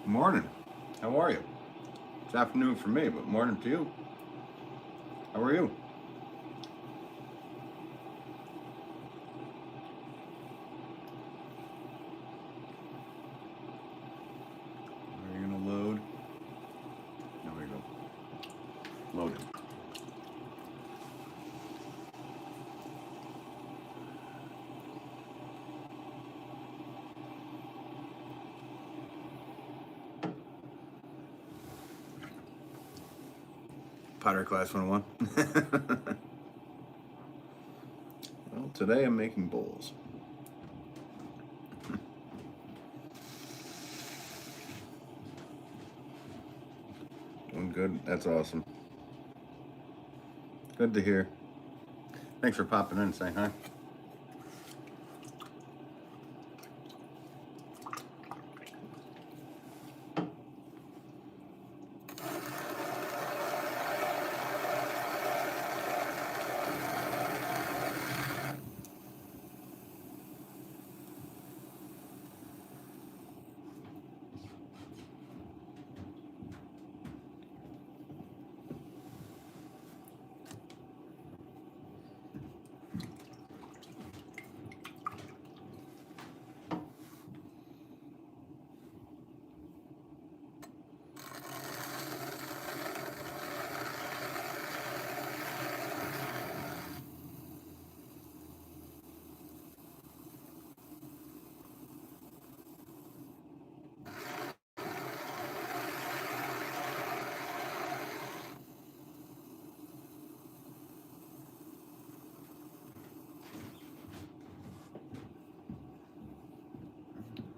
Morning. How are you? It's afternoon for me, but morning to you. How are you? Are you gonna load? There we go. Loaded. Pottery class 101. Well, today I'm making bowls. Doing good. That's awesome. Good to hear. Thanks for popping in and saying hi.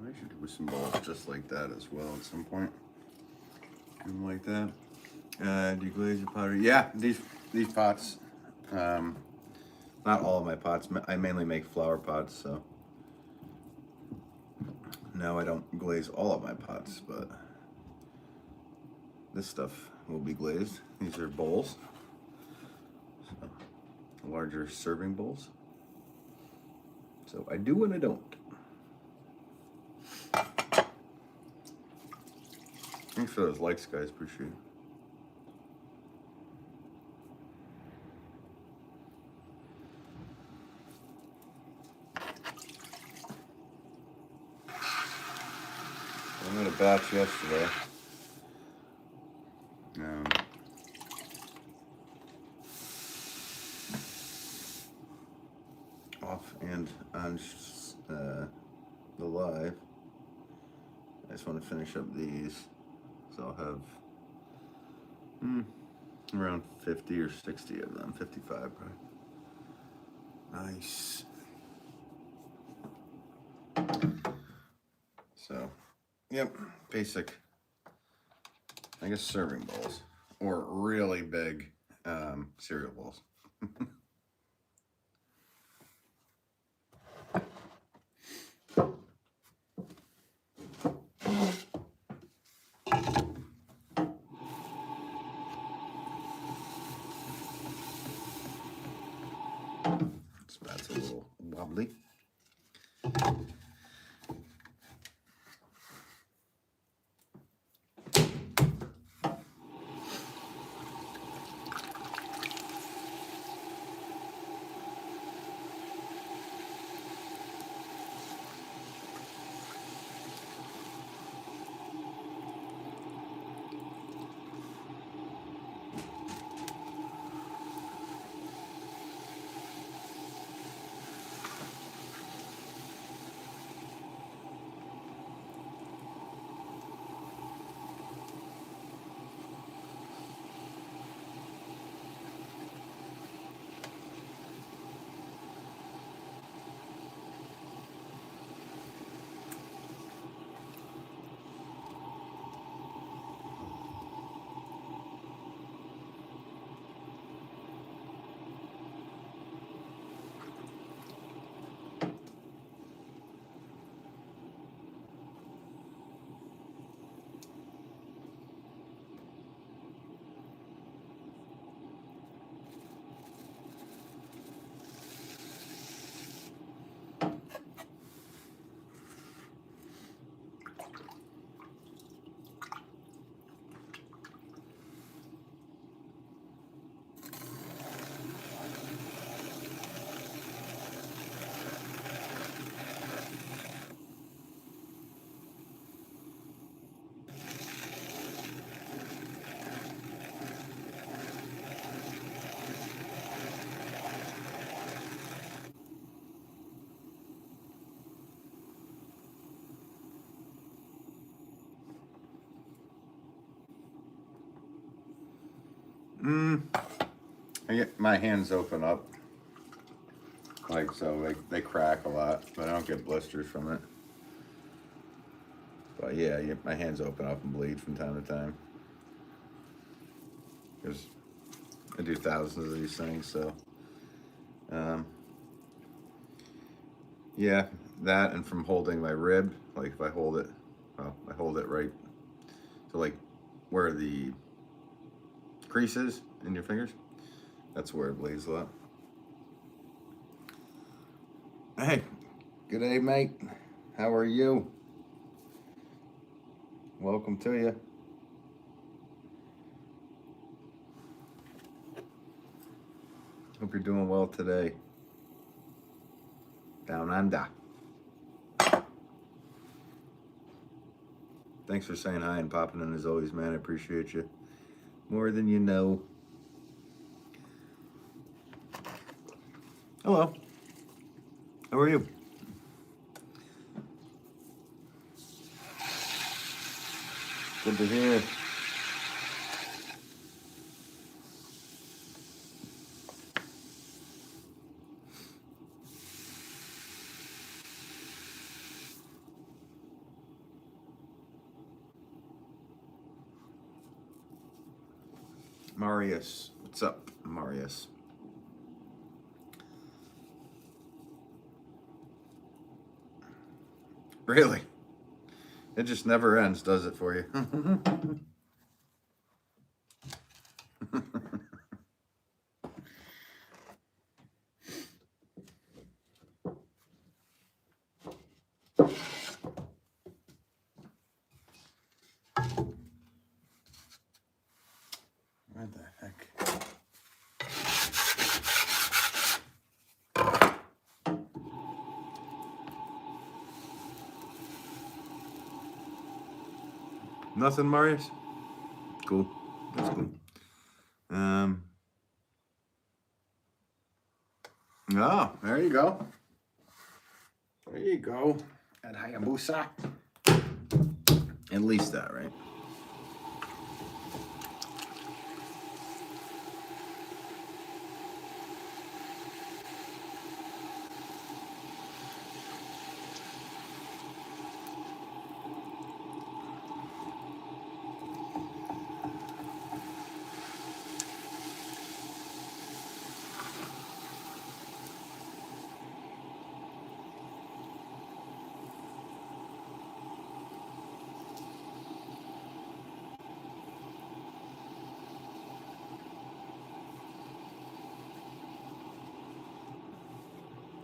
I should do some bowls just like that as well at some point. Do them like that. Do you glaze your pottery? Yeah, these pots. Not all of my pots. I mainly make flower pots, so no, I don't glaze all of my pots, but this stuff will be glazed. These are bowls, so larger serving bowls. So I do and I don't. Thanks for those likes, guys. Appreciate it. I made a batch yesterday. Off and on the live. I just want to finish up these, so I'll have around 50 or 60 of them. 55 probably. Nice. So, yep, basic, I guess, serving bowls or really big cereal bowls. That's a little wobbly. I get my hands open up. Like so, like they crack a lot, but I don't get blisters from it. But yeah, my hands open up and bleed from time to time. Because I do thousands of these things, so. Yeah, that and from holding my rib, like if I hold it, well, I hold it right, so like where the crease is in your fingers, that's where it bleeds a lot. Hey, good day, mate. How are you? Welcome to you. Hope you're doing well today. Down under. Thanks for saying hi and popping in as always, man. I appreciate you more than you know. Hello. How are you? Good to hear. Marius. What's up, Marius? Really? It just never ends, does it, for you? What the heck? Nothing, Marius? Cool. That's cool. Oh, there you go. There you go. At Hayabusa. At least that, right?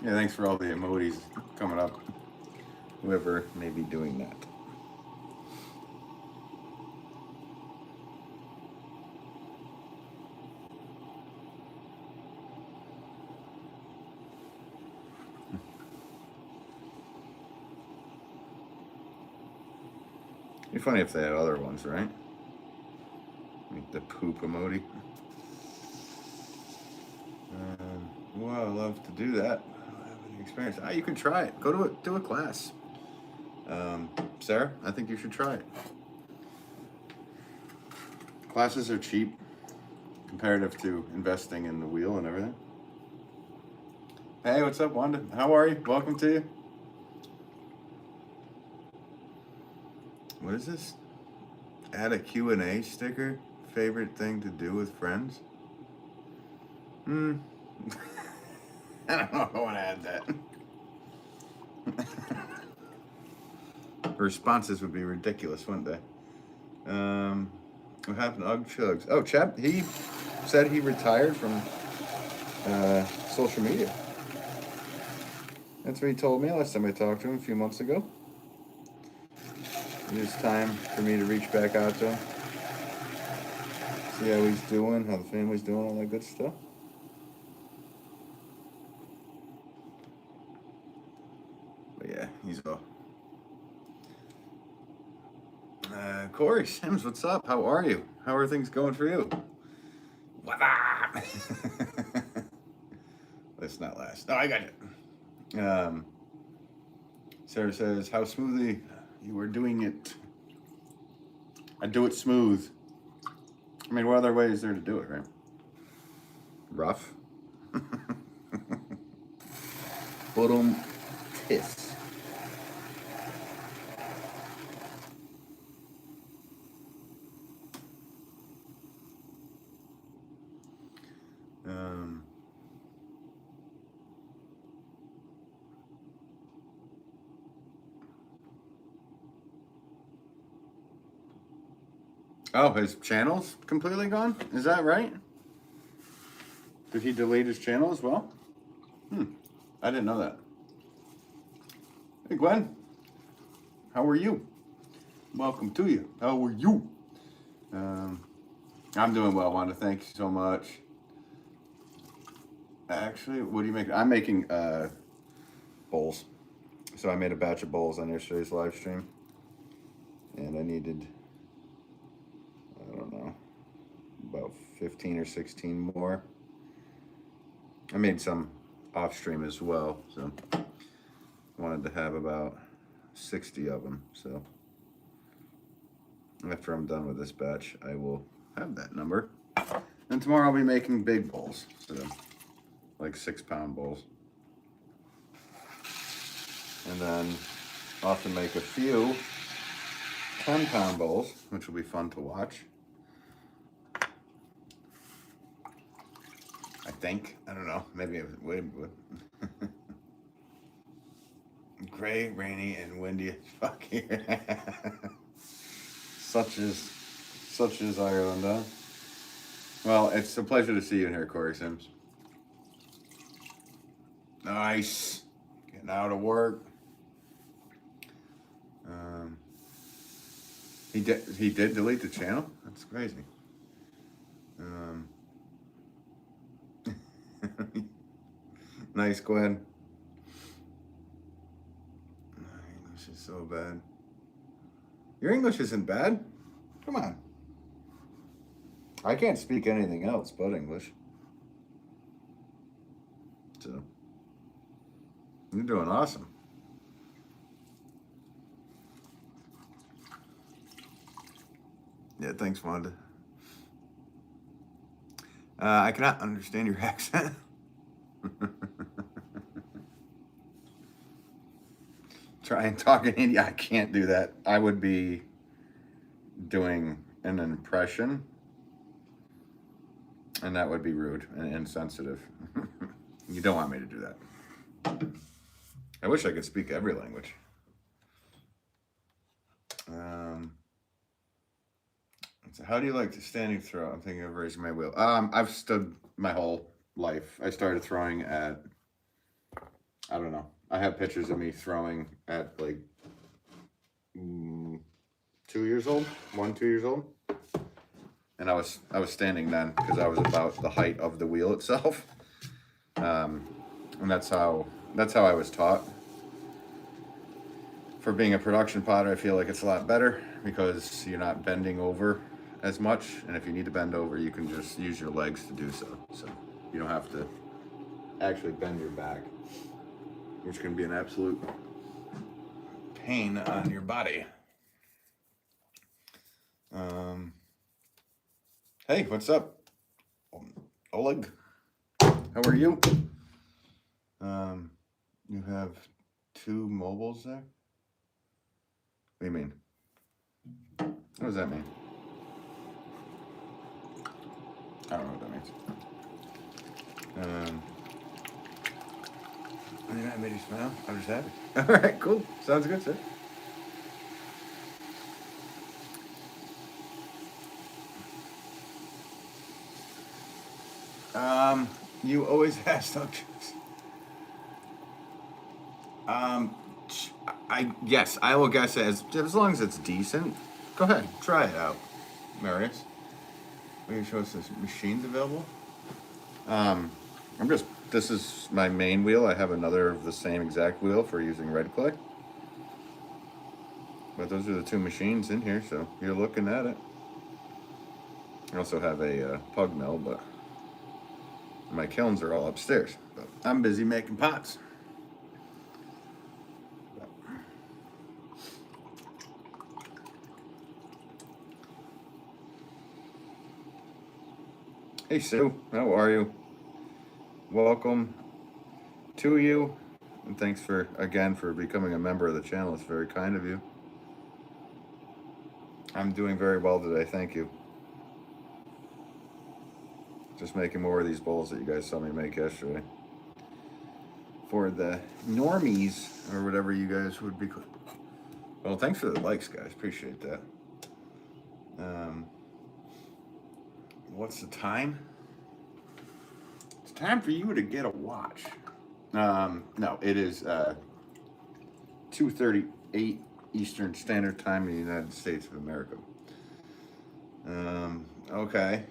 Yeah, thanks for all the emojis coming up. Whoever may be doing that. It'd be funny if they had other ones, right? Like the poop emoji. Well, I love to do that. I don't have any experience. You can try it. Go to a class. Sarah, I think you should try it. Classes are cheap comparative to investing in the wheel and everything. Hey, what's up, Wanda? How are you? Welcome to you. What is this? Add a Q&A sticker? Favorite thing to do with friends? I don't know if I want to add that. Responses would be ridiculous, wouldn't they? What happened to Ugg Chugs? Oh, Chap, he said he retired from social media. That's what he told me last time I talked to him a few months ago. It is time for me to reach back out to him. See how he's doing, how the family's doing, all that good stuff. But yeah, he's all. Corey Sims, what's up? How are you? How are things going for you? What up? Let's not last. No, I got it. Sarah says, how smoothly you are doing it. I do it smooth. I mean, what other way is there to do it, right? Rough. Bottom tiss. Oh, his channel's completely gone? Is that right? Did he delete his channel as well? I didn't know that. Hey, Gwen. How are you? Welcome to you. How are you? I'm doing well, Wanda. Thank you so much. Actually, what do you make? I'm making bowls. So I made a batch of bowls on yesterday's live stream. And I needed, I don't know, about 15 or 16 more. I made some off stream as well, so I wanted to have about 60 of them. So after I'm done with this batch, I will have that number. And tomorrow I'll be making big bowls, so like 6-pound bowls. And then I'll have to make a few 10-pound bowls, which will be fun to watch. I think. I don't know. Maybe it would. Gray, rainy, and windy. Fuck here. Such is Ireland, huh? Well, it's a pleasure to see you in here, Corey Sims. Nice. Getting out of work. He did delete the channel? That's crazy. Nice, Gwen. English is so bad. Your English isn't bad. Come on. I can't speak anything else but English. So, you're doing awesome. Yeah, thanks, Wanda. I cannot understand your accent. Try and talk in India. I can't do that. I would be doing an impression, and that would be rude and insensitive. You don't want me to do that. I wish I could speak every language. So how do you like the standing throw? I'm thinking of raising my wheel. I've stood my whole life. I started throwing at, I don't know. I have pictures of me throwing at like 2 years old, 2 years old. And I was standing then because I was about the height of the wheel itself. And that's how I was taught. For being a production potter, I feel like it's a lot better because you're not bending over as much, and if you need to bend over, you can just use your legs to do so. So you don't have to actually bend your back, which can be an absolute pain on your body. Hey, what's up, Oleg? How are you? You have 2 mobiles there? What do you mean? What does that mean? I don't know what that means. I think I made you smile. I'm just happy. All right, cool. Sounds good, sir. You always ask objects. Yes, I will guess as long as it's decent. Go ahead, try it out, Marius. Will you show us this machine's available? This is my main wheel. I have another of the same exact wheel for using red clay. But those are the 2 machines in here, so you're looking at it. I also have a pug mill, but my kilns are all upstairs. But I'm busy making pots. Hey Sue, how are you? Welcome to you, and thanks for again for becoming a member of the channel. It's very kind of you. I'm doing very well today, thank you. Just making more of these bowls that you guys saw me make yesterday for the normies or whatever you guys would be. Well, thanks for the likes, guys. Appreciate that. What's the time? It's time for you to get a watch. No, it is 2:38 Eastern Standard Time in the United States of America. Okay.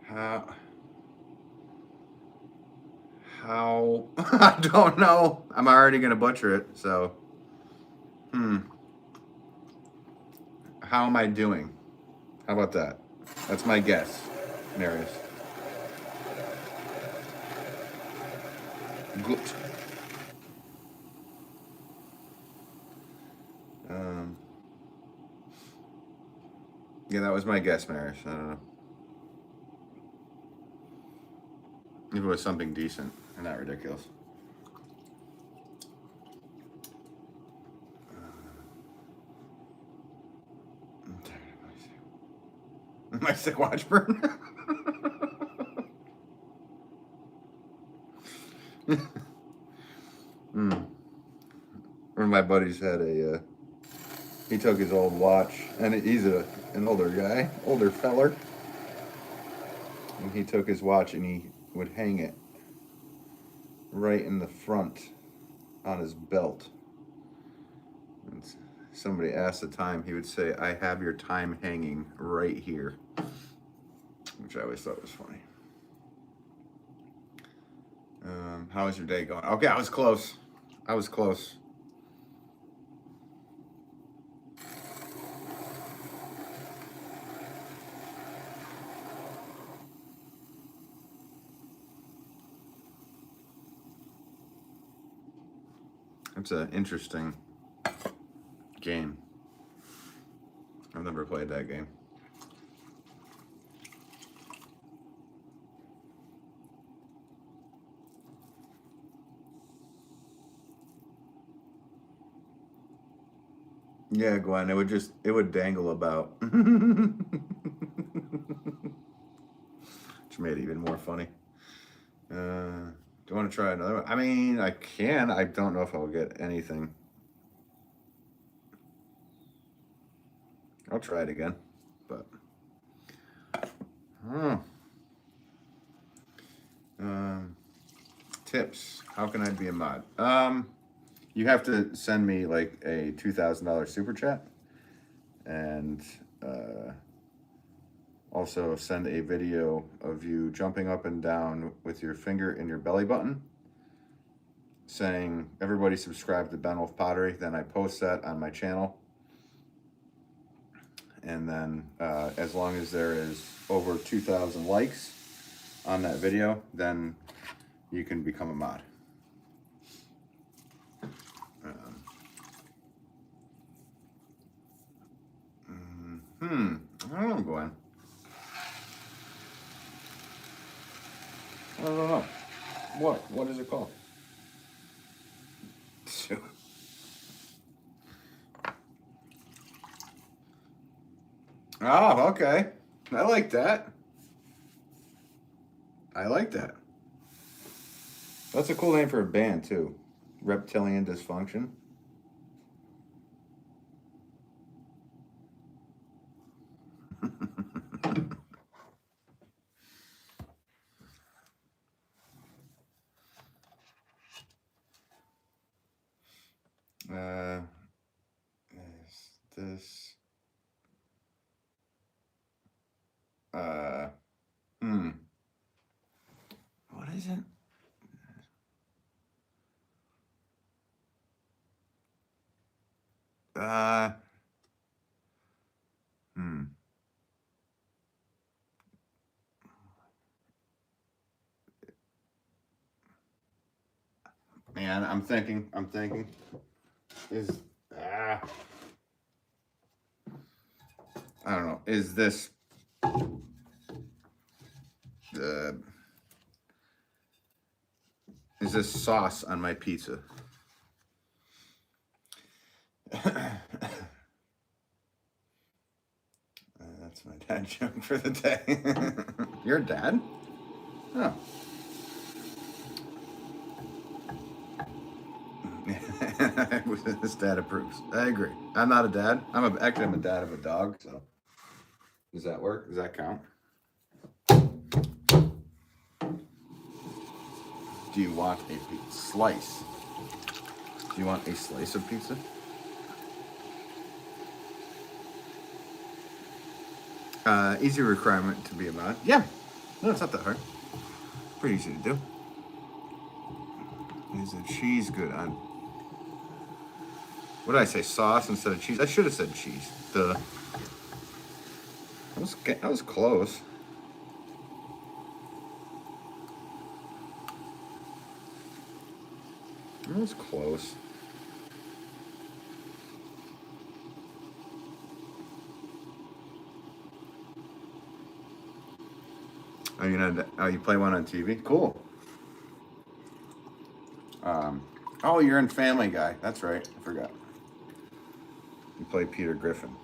How I don't know. I'm already gonna butcher it, so how am I doing? How about that? That's my guess, Marius. Good. Yeah, that was my guess, Marius. I don't know. If it was something decent and not ridiculous. My sick watch burn. One of my buddies had he took his old watch, and he's an older guy, older feller, and he took his watch and he would hang it right in the front on his belt. And somebody asked the time, he would say, "I have your time hanging right here," which I always thought was funny. How was your day going? Okay, I was close. I was close. It's an interesting game. I've never played that game. Yeah, Gwen, it would dangle about. Which made it even more funny. Do you want to try another one? I mean, I can. I don't know if I'll get anything. I'll try it again, but tips. How can I be a mod? You have to send me like a $2,000 super chat, and also send a video of you jumping up and down with your finger in your belly button, saying everybody subscribe to Ben Wolff Pottery. Then I post that on my channel, and then as long as there is over 2,000 likes on that video, then you can become a mod. I don't know, Gwen. I don't know. What is it called? Oh, okay. I like that. I like that. That's a cool name for a band, too. Reptilian Dysfunction. Is this... What is it? Man, I'm thinking. Is I don't know. Is this is this sauce on my pizza? That's my dad joke for the day. You're a dad? Oh. This dad approves. I agree. I'm not a dad. Actually I'm a dad of a dog. So does that work? Does that count? Do you want a slice? Do you want a slice of pizza? Easy requirement to be a mod. Yeah. No, it's not that hard. Pretty easy to do. Is the cheese good on? What did I say? Sauce instead of cheese? I should have said cheese. Duh. That was close. That was close. Are you not? Oh, you play one on TV? Cool. Oh, you're in Family Guy. That's right. I forgot. You play Peter Griffin.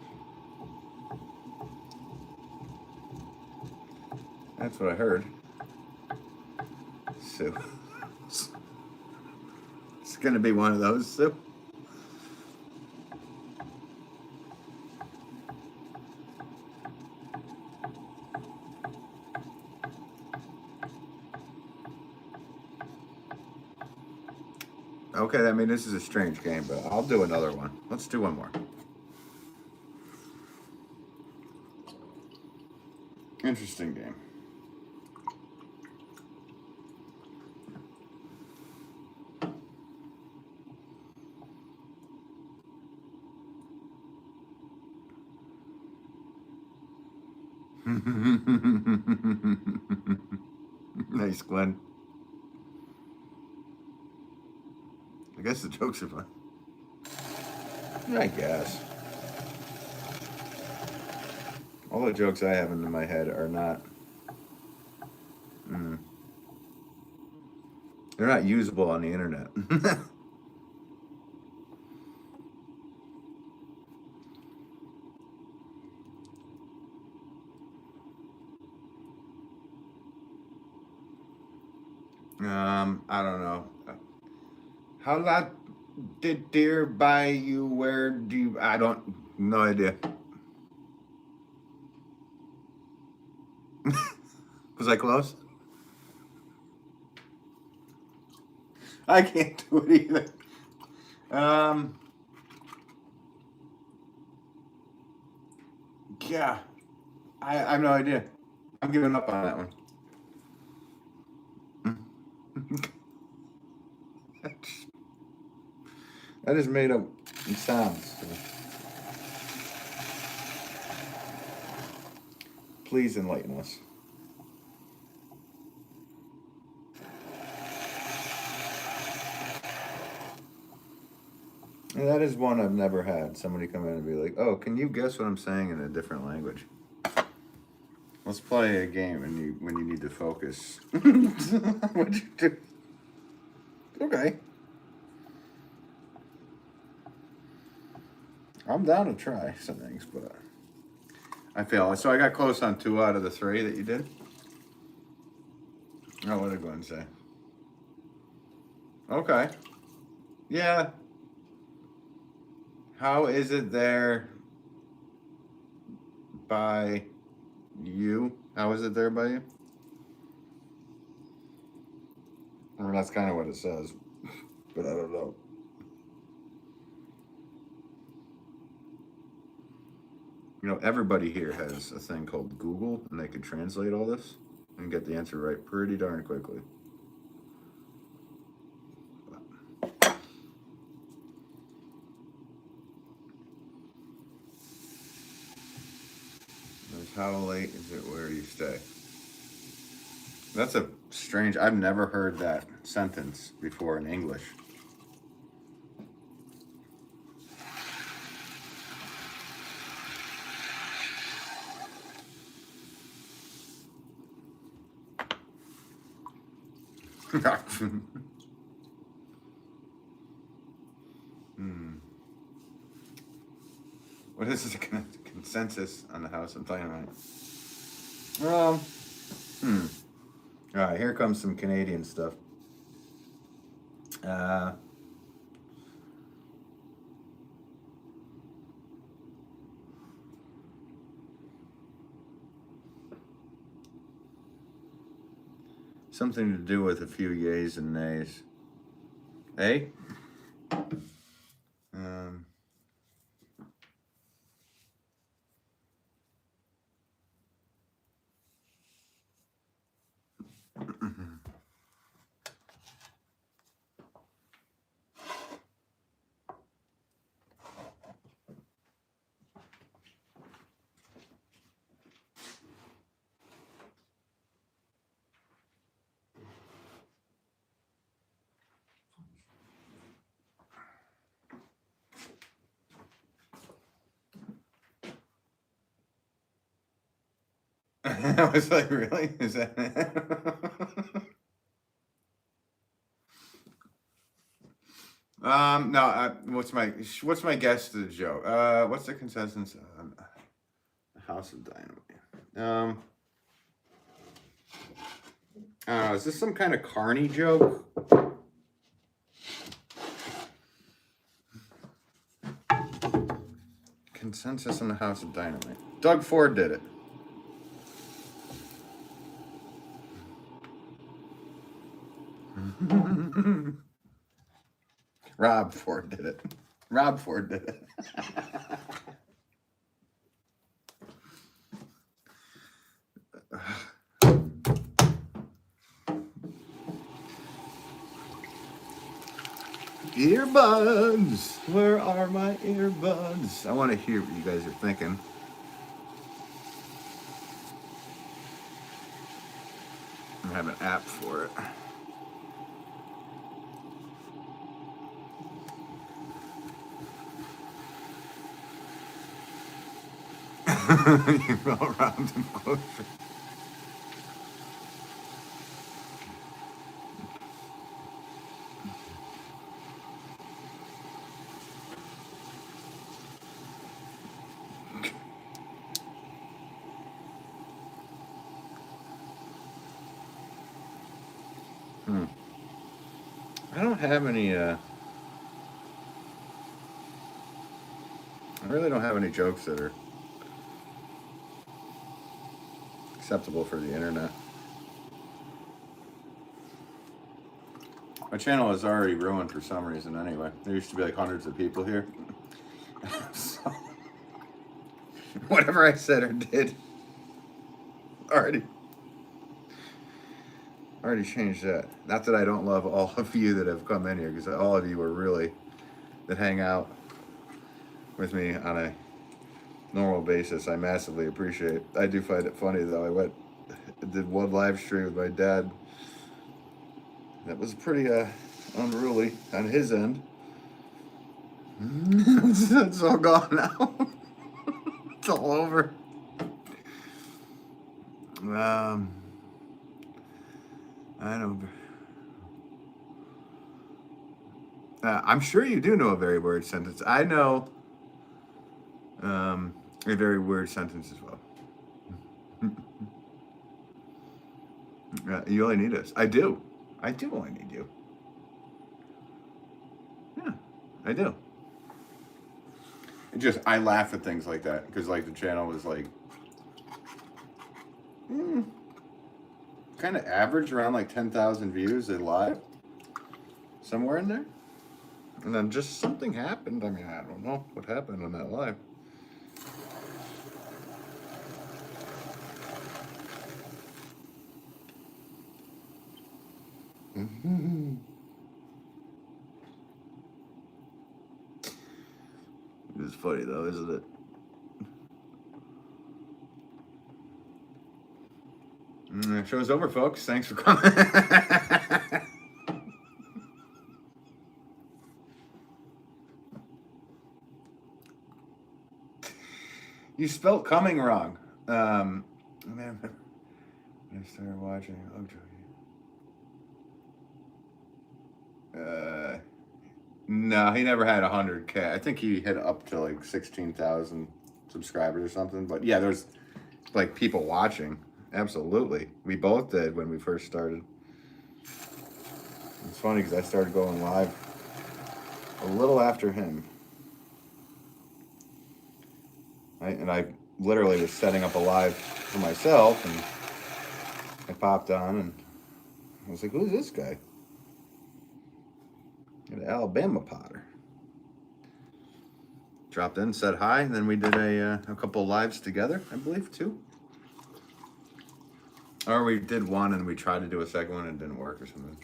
That's what I heard. Sue. It's gonna be one of those, Sue. Okay, I mean, this is a strange game, but I'll do another one. Let's do one more. Interesting game. Nice, Glenn. I guess the jokes are fun. I guess. All the jokes I have in my head are not... They're not usable on the internet. I don't know. How lot did deer buy you? Where do you... I don't... No idea. Was I close? I can't do it either. Yeah. I have no idea. I'm giving up on that one. I just made up sounds. Please enlighten us. And that is one I've never had. Somebody come in and be like, "Oh, can you guess what I'm saying in a different language?" Let's play a game when you need to focus. What'd you do? Okay. I'm down to try some things, but I fail. So I got close on 2 out of the 3 that you did. Oh, what did I go and say? Okay. Yeah. How is it there by you? How is it there by you? I mean, that's kind of what it says, but I don't know. You know, everybody here has a thing called Google, and they can translate all this and get the answer right pretty darn quickly. There's how late is it where you stay? That's a strange, I've never heard that sentence before in English. What is the consensus on the House of Dynamite? All right, here comes some Canadian stuff. Something to do with a few yays and nays. Eh? I was like, really? Is that? No. What's my guess to the joke? What's the consensus on House of Dynamite? Is this some kind of carny joke? Consensus on the House of Dynamite. Doug Ford did it. Rob Ford did it. Rob Ford did it. Earbuds. Where are my earbuds? I want to hear what you guys are thinking. I have an app for it. You fell around him closer. I don't have any, I really don't have any jokes that are acceptable for the internet. My channel is already ruined for some reason anyway. There used to be like hundreds of people here. So, whatever I said or did already changed that. Not that I don't love all of you that have come in here, because all of you are really, that hang out with me on a normal basis, I massively appreciate. I do find it funny though. I did one live stream with my dad. That was pretty unruly on his end. It's all gone now. It's all over. I don't. I'm sure you do know a very weird sentence. I know a very weird sentence as well. You only need us. I do. I do only need you. Yeah, I do. I laugh at things like that because like the channel was like kind of average around like 10,000 views a live, somewhere in there. And then just something happened. I mean, I don't know what happened on that live. It's funny though, isn't it? Show's over, folks. Thanks for coming. You spelled coming wrong. Man, I started watching. Oh, No, he never had 100K. I think he hit up to like 16,000 subscribers or something. But yeah, there's like people watching. Absolutely. We both did when we first started. It's funny because I started going live a little after him. And I literally was setting up a live for myself, and I popped on and I was like, who's this guy? An Alabama Potter. Dropped in, said hi, and then we did a couple of lives together, I believe, too. Or we did one and we tried to do a second one and it didn't work or something.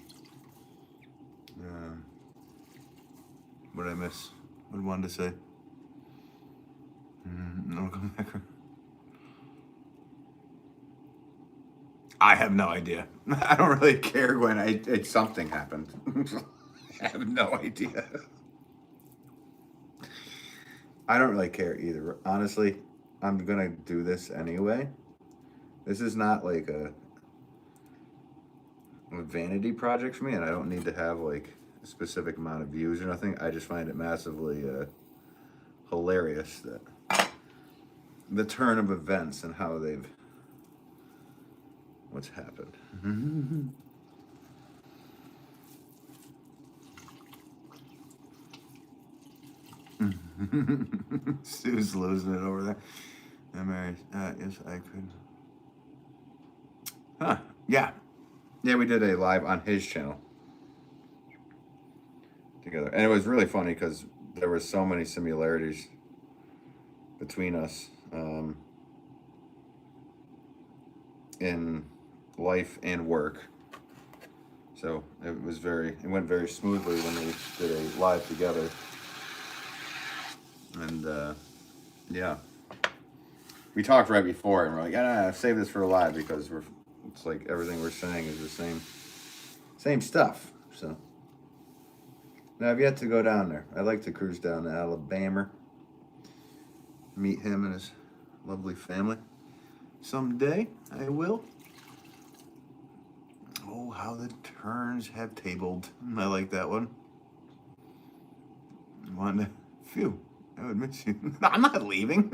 What did I miss? What did I want to say? No, come back. I have no idea. I don't really care when something happened. I have no idea. I don't really care either. Honestly, I'm gonna do this anyway. This is not like a vanity project for me, and I don't need to have like a specific amount of views or nothing. I just find it massively hilarious that the turn of events and how what's happened. Sue's losing it over there. I'm married. Yes, I could. Huh. Yeah. Yeah, we did a live on his channel together. And it was really funny because there were so many similarities between us in life and work. So it went very smoothly when we did a live together. And yeah, we talked right before, and we're like, yeah, save this for a live because it's like everything we're saying is the same stuff. So now I've yet to go down there. I'd like to cruise down to Alabama, meet him and his lovely family. Someday I will. Oh, how the turns have tabled. I like that one. Phew. I would miss you. I'm not leaving.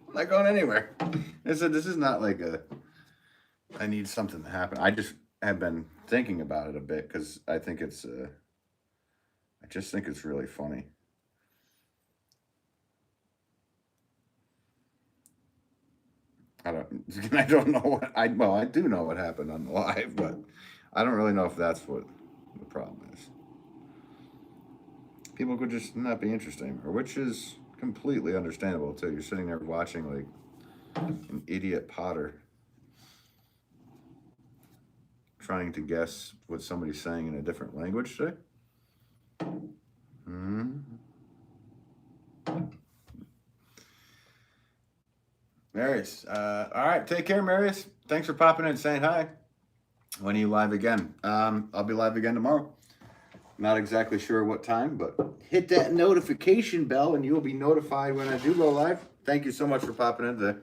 I'm not going anywhere. This is not like I need something to happen. I just have been thinking about it a bit because I just think it's really funny. I don't know what I do know what happened on the live, but I don't really know if that's what the problem is. People could just not be interesting, or which is completely understandable too. You're sitting there watching like an idiot Potter trying to guess what somebody's saying in a different language today. Marius, all right, take care, Marius. Thanks for popping in and saying hi. When are you live again? I'll be live again tomorrow. Not exactly sure what time, but hit that notification bell and you will be notified when I do go live. Thank you so much for popping in today.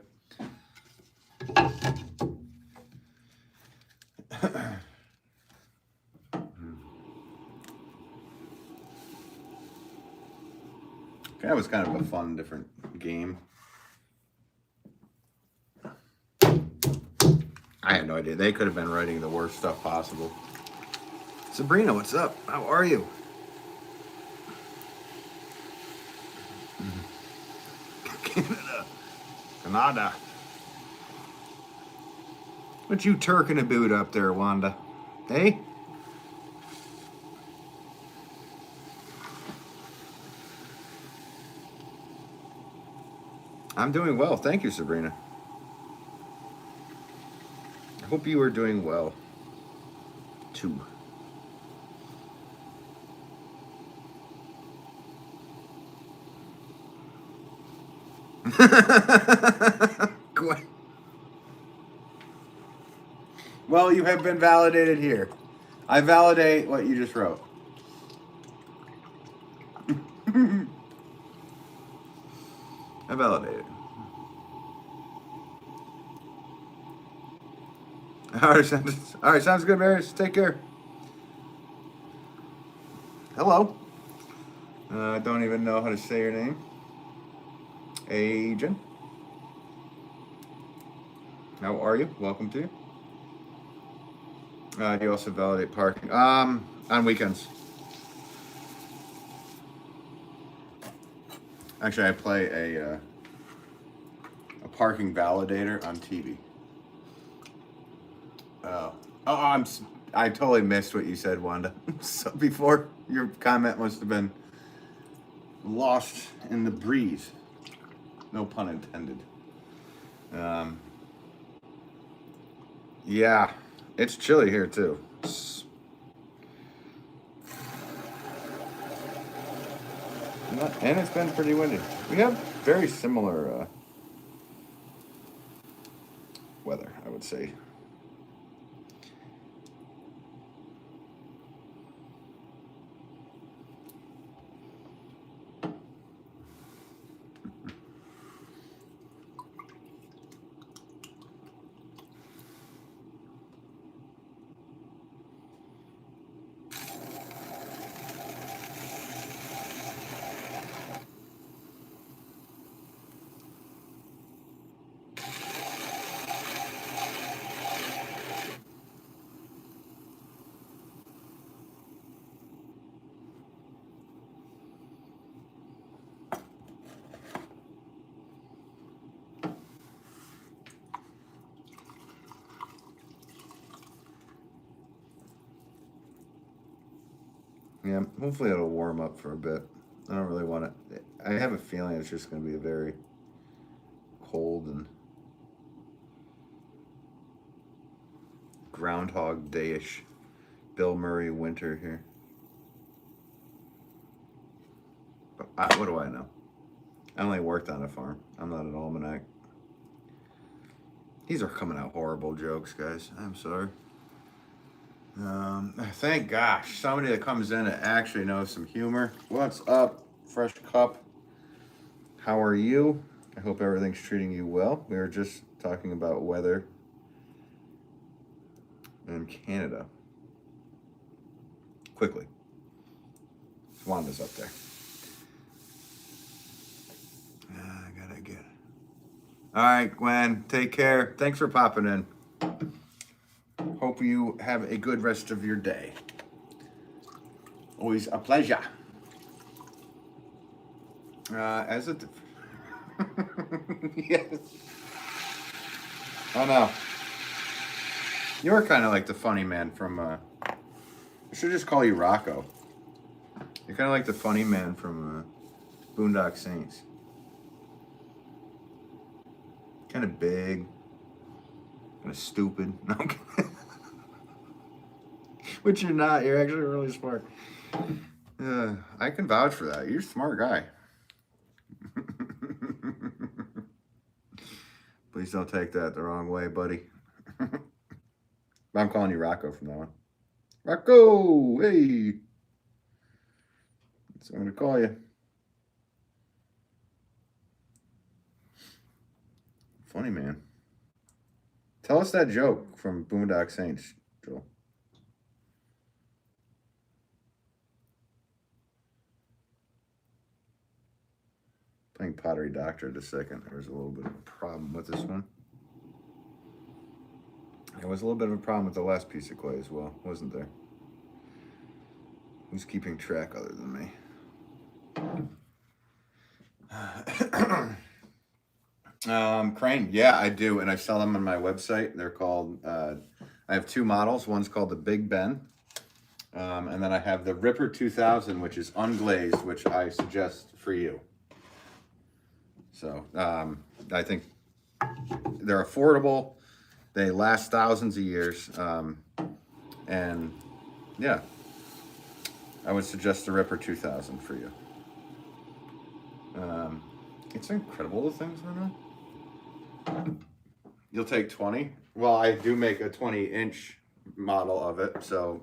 That was kind of a fun, different game. I had no idea. They could have been writing the worst stuff possible. Sabrina, what's up? How are you? Canada. What you turking a boot up there, Wanda? Hey? I'm doing well. Thank you, Sabrina. I hope you are doing well, too. Well, you have been validated here. I validate what you just wrote. I validate it. All right, sounds good, Marius. Take care. hello. I don't even know how to say your name. Agent. How are you? Welcome to you. Do you also validate parking? On weekends. Actually, I play a parking validator on TV. I totally missed what you said, Wanda. So before, your comment must have been lost in the breeze. No pun intended. Yeah, it's chilly here too. And it's been pretty windy. We have very similar weather, I would say. Yeah, hopefully it'll warm up for a bit. I don't really want it. I have a feeling it's just going to be a very cold and Groundhog Day-ish Bill Murray winter here. But what do I know? I only worked on a farm. I'm not an almanac. These are coming out horrible jokes, guys. I'm sorry. Thank gosh, somebody that comes in that actually knows some humor. What's up, Fresh Cup? How are you? I hope everything's treating you well. We were just talking about weather in Canada. Quickly. Wanda's up there. I gotta get it. All right, Gwen, take care. Thanks for popping in. Hope you have a good rest of your day. Always a pleasure. As a... Yes. Oh, no. You're kind of like the funny man from... I should just call you Rocco. You're kind of like the funny man from Boondock Saints. Kind of big. Kind of stupid. No, I'm kidding. Which you're not. You're actually really smart. I can vouch for that. You're a smart guy. Please don't take that the wrong way, buddy. I'm calling you Rocco from now on. Rocco! Hey! That's what I'm going to call you. Funny man. Tell us that joke from Boondock Saints, Joel. Playing Pottery Doctor at a second. There was a little bit of a problem with this one. There was a little bit of a problem with the last piece of clay as well, wasn't there? Who's keeping track other than me? Crane, yeah, I do, and I sell them on my website. They're called, I have two models. One's called the Big Ben, and then I have the Ripper 2000, which is unglazed, which I suggest for you. So, I think they're affordable. They last thousands of years, and yeah, I would suggest the Ripper 2000 for you. It's incredible the things I know. You'll take 20? Well, I do make a 20-inch model of it, so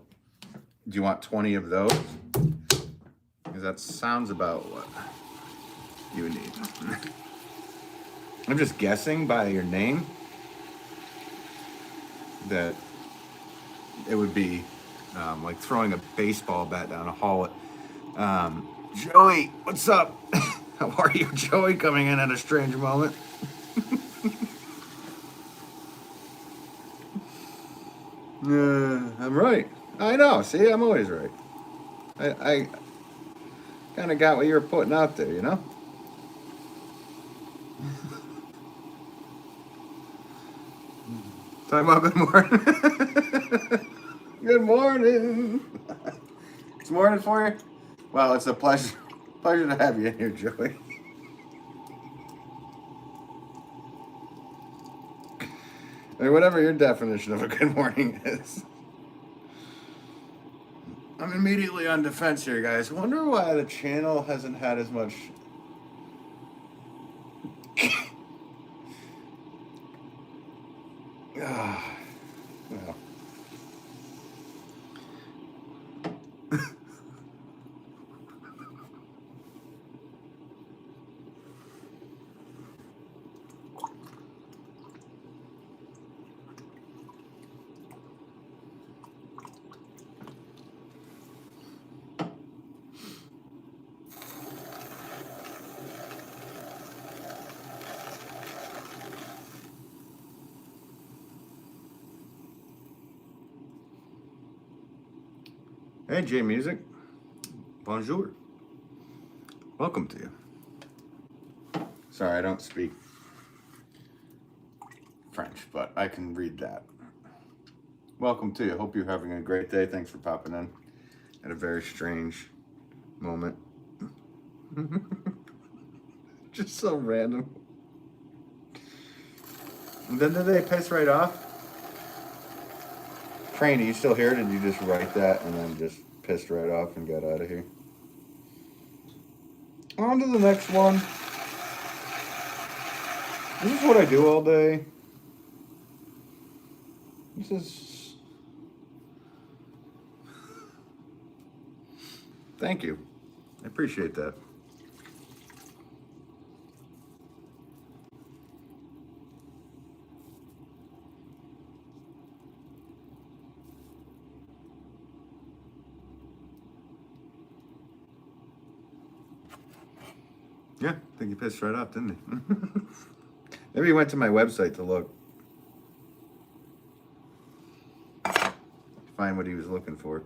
do you want 20 of those? Because that sounds about what you would need. I'm just guessing by your name that it would be like throwing a baseball bat down a hall. Joey, what's up? How are you, Joey? Coming in at a strange moment. I'm right. I know. See, I'm always right. I kind of got what you were putting out there, you know? Talking about good morning. Good morning. It's morning for you? Well, it's a pleasure to have you in here, Joey. I mean, whatever your definition of a good morning is. I'm immediately on defense here, guys. Wonder why the channel hasn't had as much. Well. Hey, J Music. Bonjour. Welcome to you. Sorry, I don't speak French, but I can read that. Welcome to you. Hope you're having a great day. Thanks for popping in at a very strange moment. Just so random. And then did they piss right off? Train, are you still here? Did you just write that and then just pissed right off and got out of here? On to the next one. This is what I do all day. This is... Thank you. I appreciate that. Yeah, I think he pissed right off, didn't he? Maybe he went to my website to look. Find what he was looking for.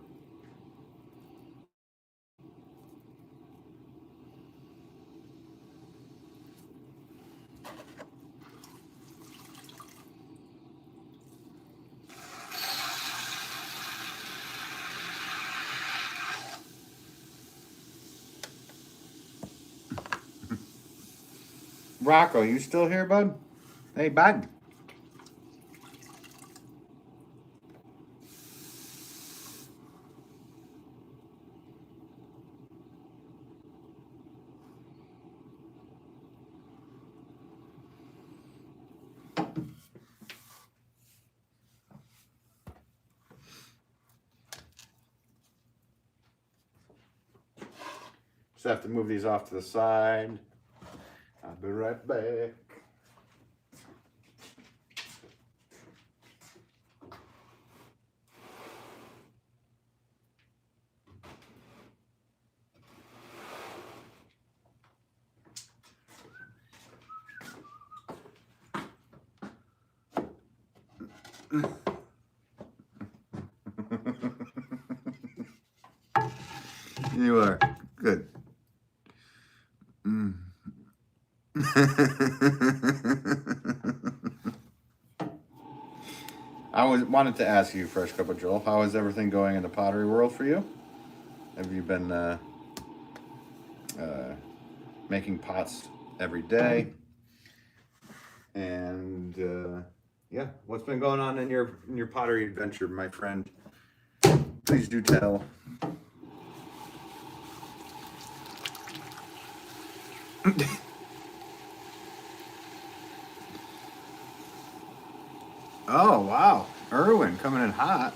Rocco, you still here, bud? Hey, bud. Just have to move these off to the side. I'll be right back. You are good. Wanted to ask you, Fresh Cup of Joel, how is everything going in the pottery world for you? Have you been making pots every day? And yeah, what's been going on in your pottery adventure, my friend? Please do tell. Oh, wow. Irwin coming in hot.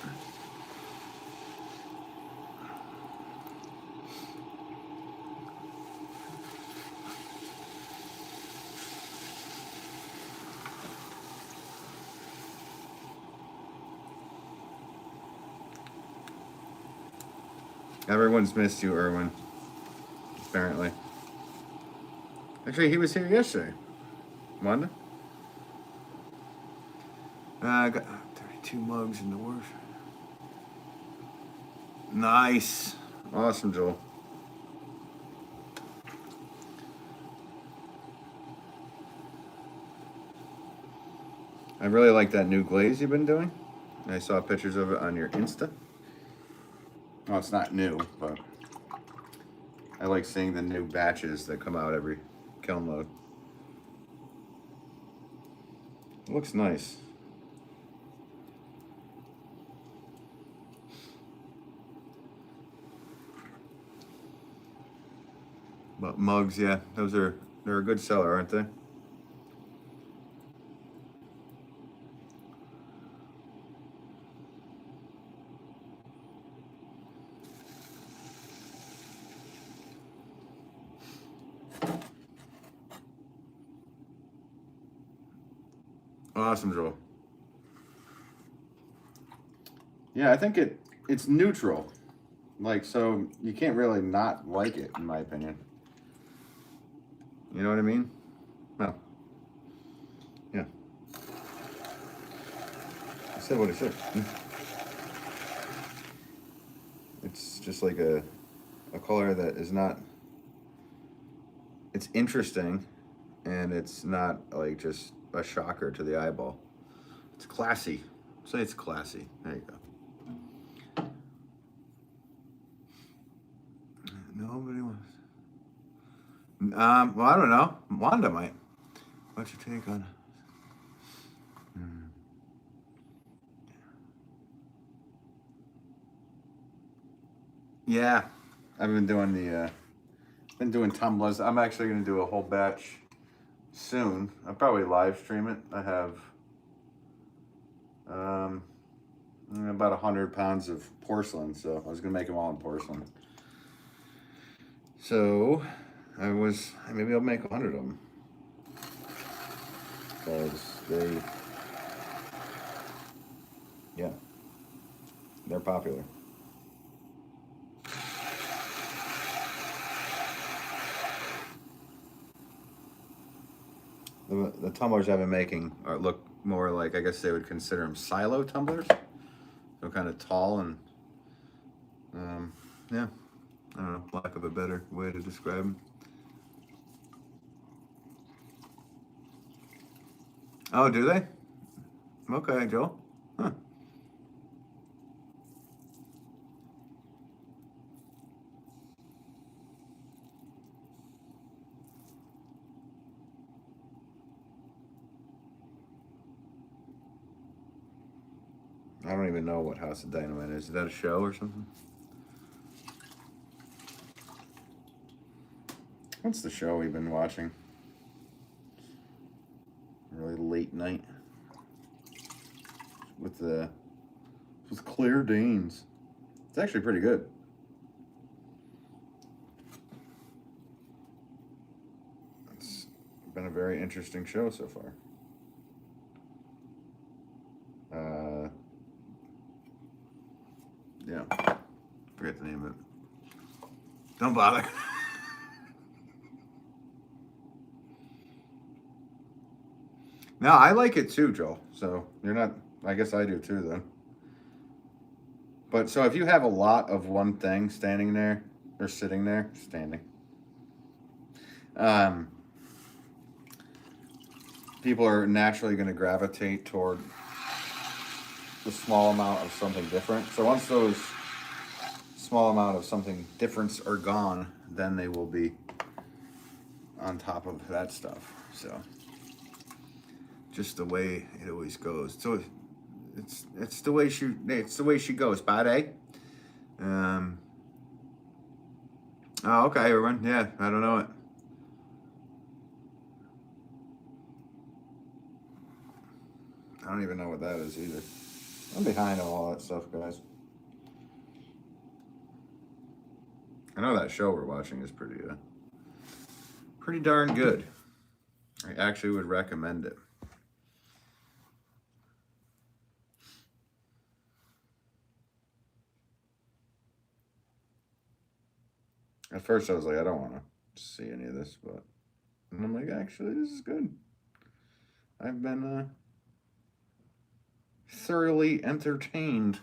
Everyone's missed you, Irwin. apparently. Actually, he was here yesterday. Wanda? I got 32 mugs in the works. Nice. Awesome, Joel. I really like that new glaze you've been doing. I saw pictures of it on your Insta. Well, it's not new, but I like seeing the new batches that come out every kiln load. It looks nice. But mugs, yeah, they're a good seller, aren't they? Awesome, Joel. Yeah, I think it's neutral. Like, so you can't really not like it, in my opinion. You know what I mean? No. Yeah. I said what I said. It's just like a color that is not. It's interesting, and it's not like just a shocker to the eyeball. It's classy. Say it's classy. There you go. Nobody wants. Well, I don't know. Wanda might. What's your take on it? Yeah, I've been doing tumblers. I'm actually gonna do a whole batch soon. I'll probably live stream it. I have about 100 pounds of porcelain, so I was gonna make them all in porcelain. So maybe I'll make 100 of them because they're popular. The tumblers I've been making look more like, I guess they would consider them silo tumblers. So kind of tall and, yeah, I don't know, lack of a better way to describe them. Oh, do they? Okay, Joel. Huh. I don't even know what House of Dynamite is. Is that a show or something? What's the show we've been watching? Really late night with Claire Danes. It's actually pretty good. It's been a very interesting show so far. Yeah, forget the name of it. Don't bother. No, I like it too, Joel. So you're not. I guess I do too, then. But so if you have a lot of one thing standing there or sitting there, people are naturally going to gravitate toward the small amount of something different. So once those small amount of something different are gone, then they will be on top of that stuff. So just the way it always goes. So it's the way she goes, buddy. Oh, okay, everyone. Yeah, I don't know it. I don't even know what that is either. I'm behind on all that stuff, guys. I know that show we're watching is pretty darn good. I actually would recommend it. At first, I was like, I don't want to see any of this, but and I'm like, actually, this is good. I've been thoroughly entertained.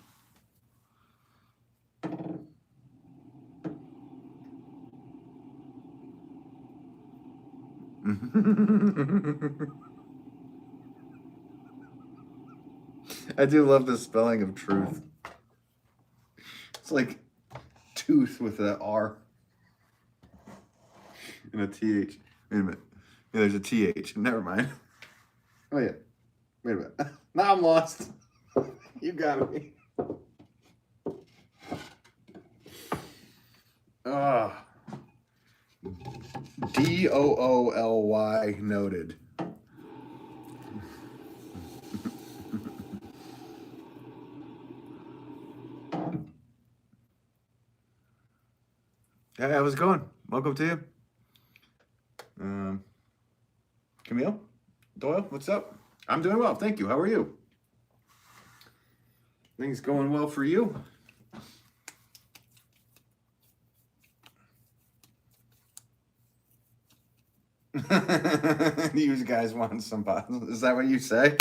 I do love the spelling of truth. It's like tooth with an R and a TH. Wait a minute. Yeah, there's a TH. Never mind. Oh, yeah. Wait a minute. Now I'm lost. You got me. DOOLY noted. Hey, how's it going? Welcome to you. Camille? Doyle, what's up? I'm doing well, thank you. How are you? Things going well for you? You guys want some bottles? Is that what you say?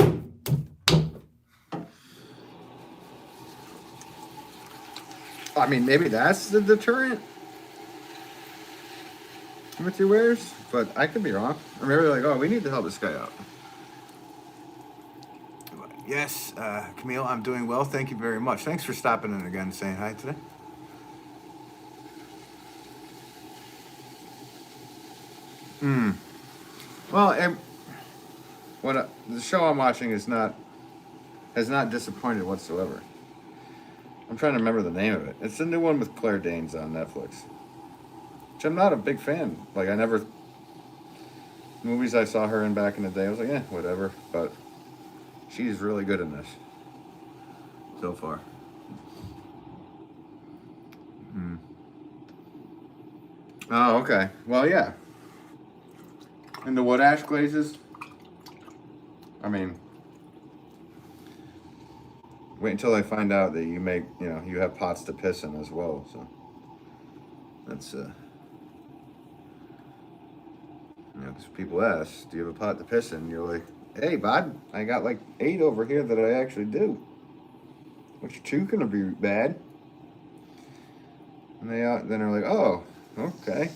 I mean, maybe that's the deterrent with your wares, but I could be wrong. Or maybe they're like, oh, we need to help this guy out. Yes, Camille, I'm doing well. Thank you very much. Thanks for stopping in again and saying hi today. Well, the show I'm watching has not disappointed whatsoever. I'm trying to remember the name of it. It's the new one with Claire Danes on Netflix, which I'm not a big fan. Like, movies I saw her in back in the day, I was like, whatever. But she's really good in this so far. Oh, okay. Well, yeah. And the wood ash glazes, I mean, wait until I find out that you have pots to piss in as well. So that's, because people ask, do you have a pot to piss in? You're like, hey, bud, I got like 8 over here that I actually do. Which 2 gonna be bad? And then they're like, oh, okay.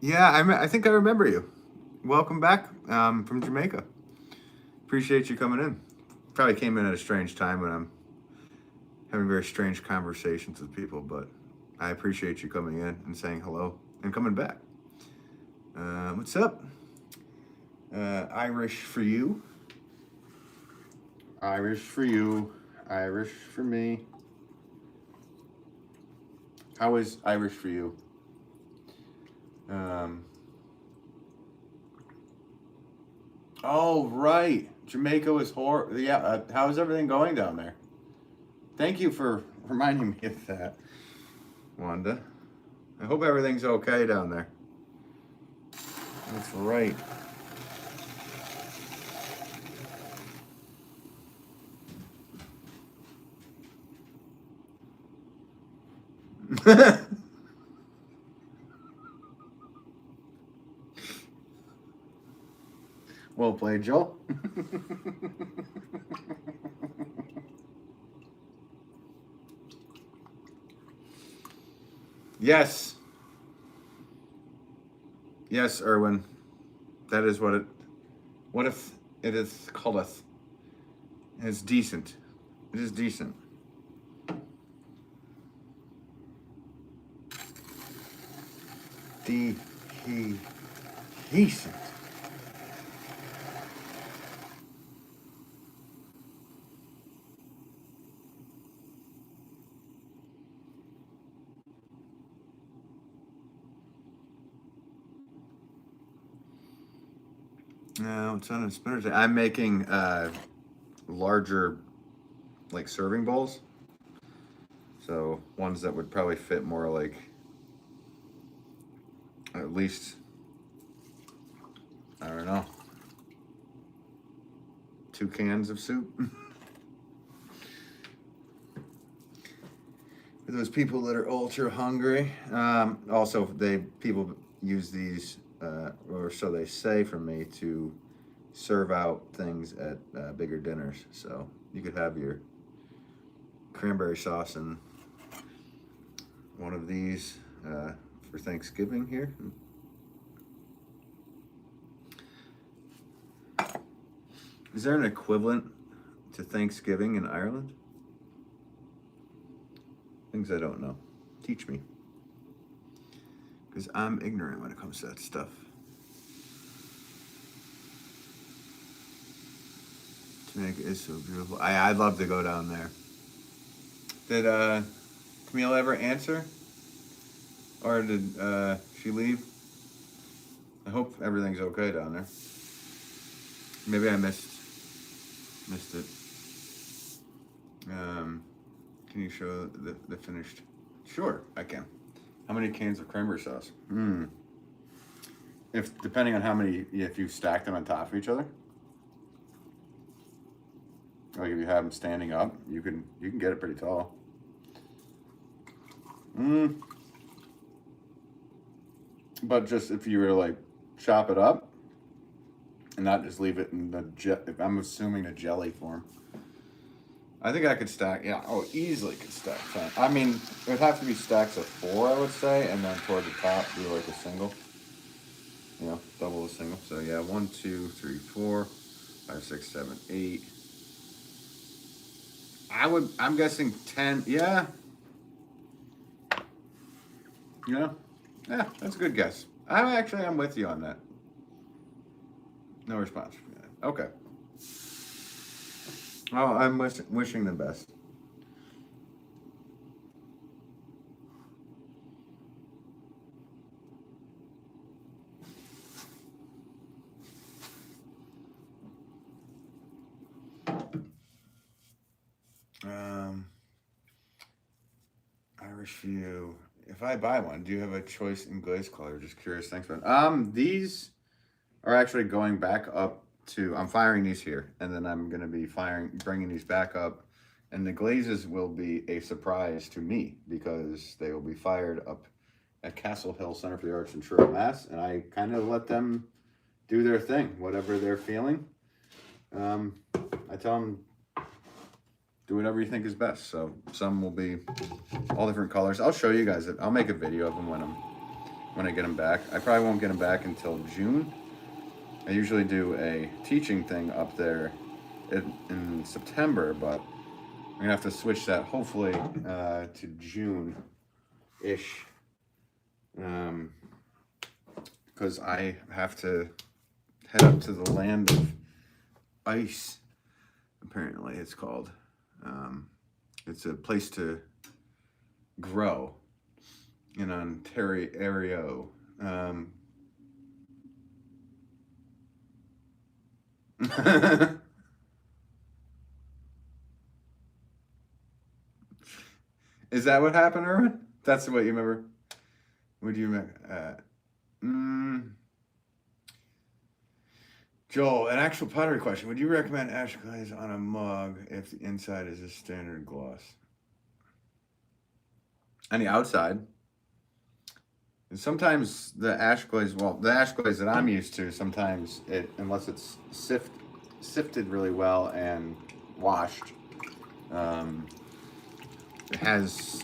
Yeah, I think I remember you. Welcome back from Jamaica. Appreciate you coming in. Probably came in at a strange time when I'm having very strange conversations with people, but I appreciate you coming in and saying hello and coming back. What's up? Irish for you. Irish for you. Irish for me. How is Irish for you? Oh, right. Jamaica was horrible. Yeah, how's everything going down there? Thank you for reminding me of that, Wanda. I hope everything's okay down there. That's right. Well played, Joel. Yes. Yes, Erwin. That is what if it is calleth. It's decent. It is decent. Decent. No, it's on a spinner. I'm making larger, like, serving bowls. So ones that would probably fit more like at least, I don't know, 2 cans of soup. those people that are ultra hungry. Also, people use these, or so they say, for me to serve out things at bigger dinners. So you could have your cranberry sauce and one of these for Thanksgiving here. Is there an equivalent to Thanksgiving in Ireland? Things I don't know. Teach me. Because I'm ignorant when it comes to that stuff. Jamaica is so beautiful. I'd love to go down there. Did Camille ever answer? Or did she leave? I hope everything's okay down there. Maybe I missed it. Can you show the finished? Sure, I can. How many cans of cranberry sauce? If depending on how many, if you stack them on top of each other, like if you have them standing up, you can get it pretty tall. But just if you were to like chop it up and not just leave it in the I'm assuming the jelly form. I think I could stack, easily could stack 10. I mean, it would have to be stacks of 4, I would say, and then toward the top do like a single. You know, double the single. So yeah, 1, 2, 3, 4, 5, 6, 7, 8. I'm guessing 10, yeah. Yeah, that's a good guess. I'm with you on that. No response from that. Okay. Oh, I'm wishing the best. Irish View. If I buy one, do you have a choice in glaze color? Just curious. Thanks, man. These are actually going back up to, I'm firing these here, and then I'm going to be bringing these back up, and the glazes will be a surprise to me because they will be fired up at Castle Hill Center for the Arts in Truro, Mass, and I kind of let them do their thing, whatever they're feeling. I tell them, do whatever you think is best. So some will be all different colors. I'll show you guys it. I'll make a video of them when I get them back. I probably won't get them back until June. I usually do a teaching thing up there in September, but I'm gonna have to switch that hopefully to June-ish, because I have to head up to the land of ice. Apparently, it's called. It's a place to grow in Ontario. Is that what happened, Erwin? That's what you remember? What do you remember? Joel, an actual pottery question. Would you recommend ash glaze on a mug if the inside is a standard gloss? On the outside. And sometimes the ash glaze that I'm used to, sometimes unless it's sifted really well and washed, it has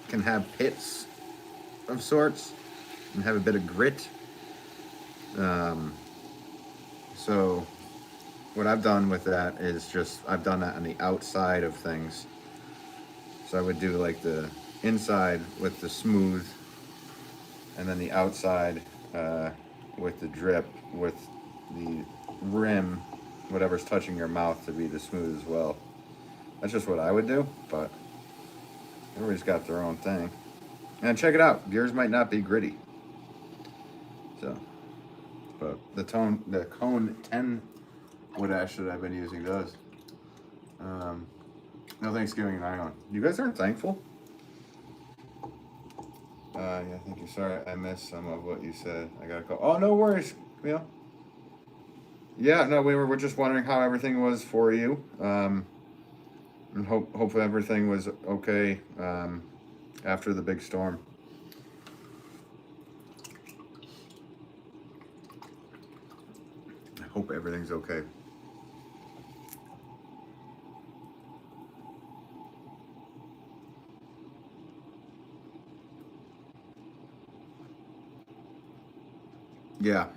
can have pits of sorts and have a bit of grit. So what I've done with that is I've done that on the outside of things. So I would do like the inside with the smooth, and then the outside with the drip, with the rim, whatever's touching your mouth, to be the smooth as well. That's just what I would do, but everybody's got their own thing. And check it out, yours might not be gritty. So, but the Cone 10 wood ash that I've been using does. No Thanksgiving in Ireland. You guys aren't thankful? Yeah, thank you. Sorry, I missed some of what you said. I gotta go. Oh, no worries, Camille. Yeah, no, we're just wondering how everything was for you. And hopefully everything was okay after the big storm. I hope everything's okay. Yeah,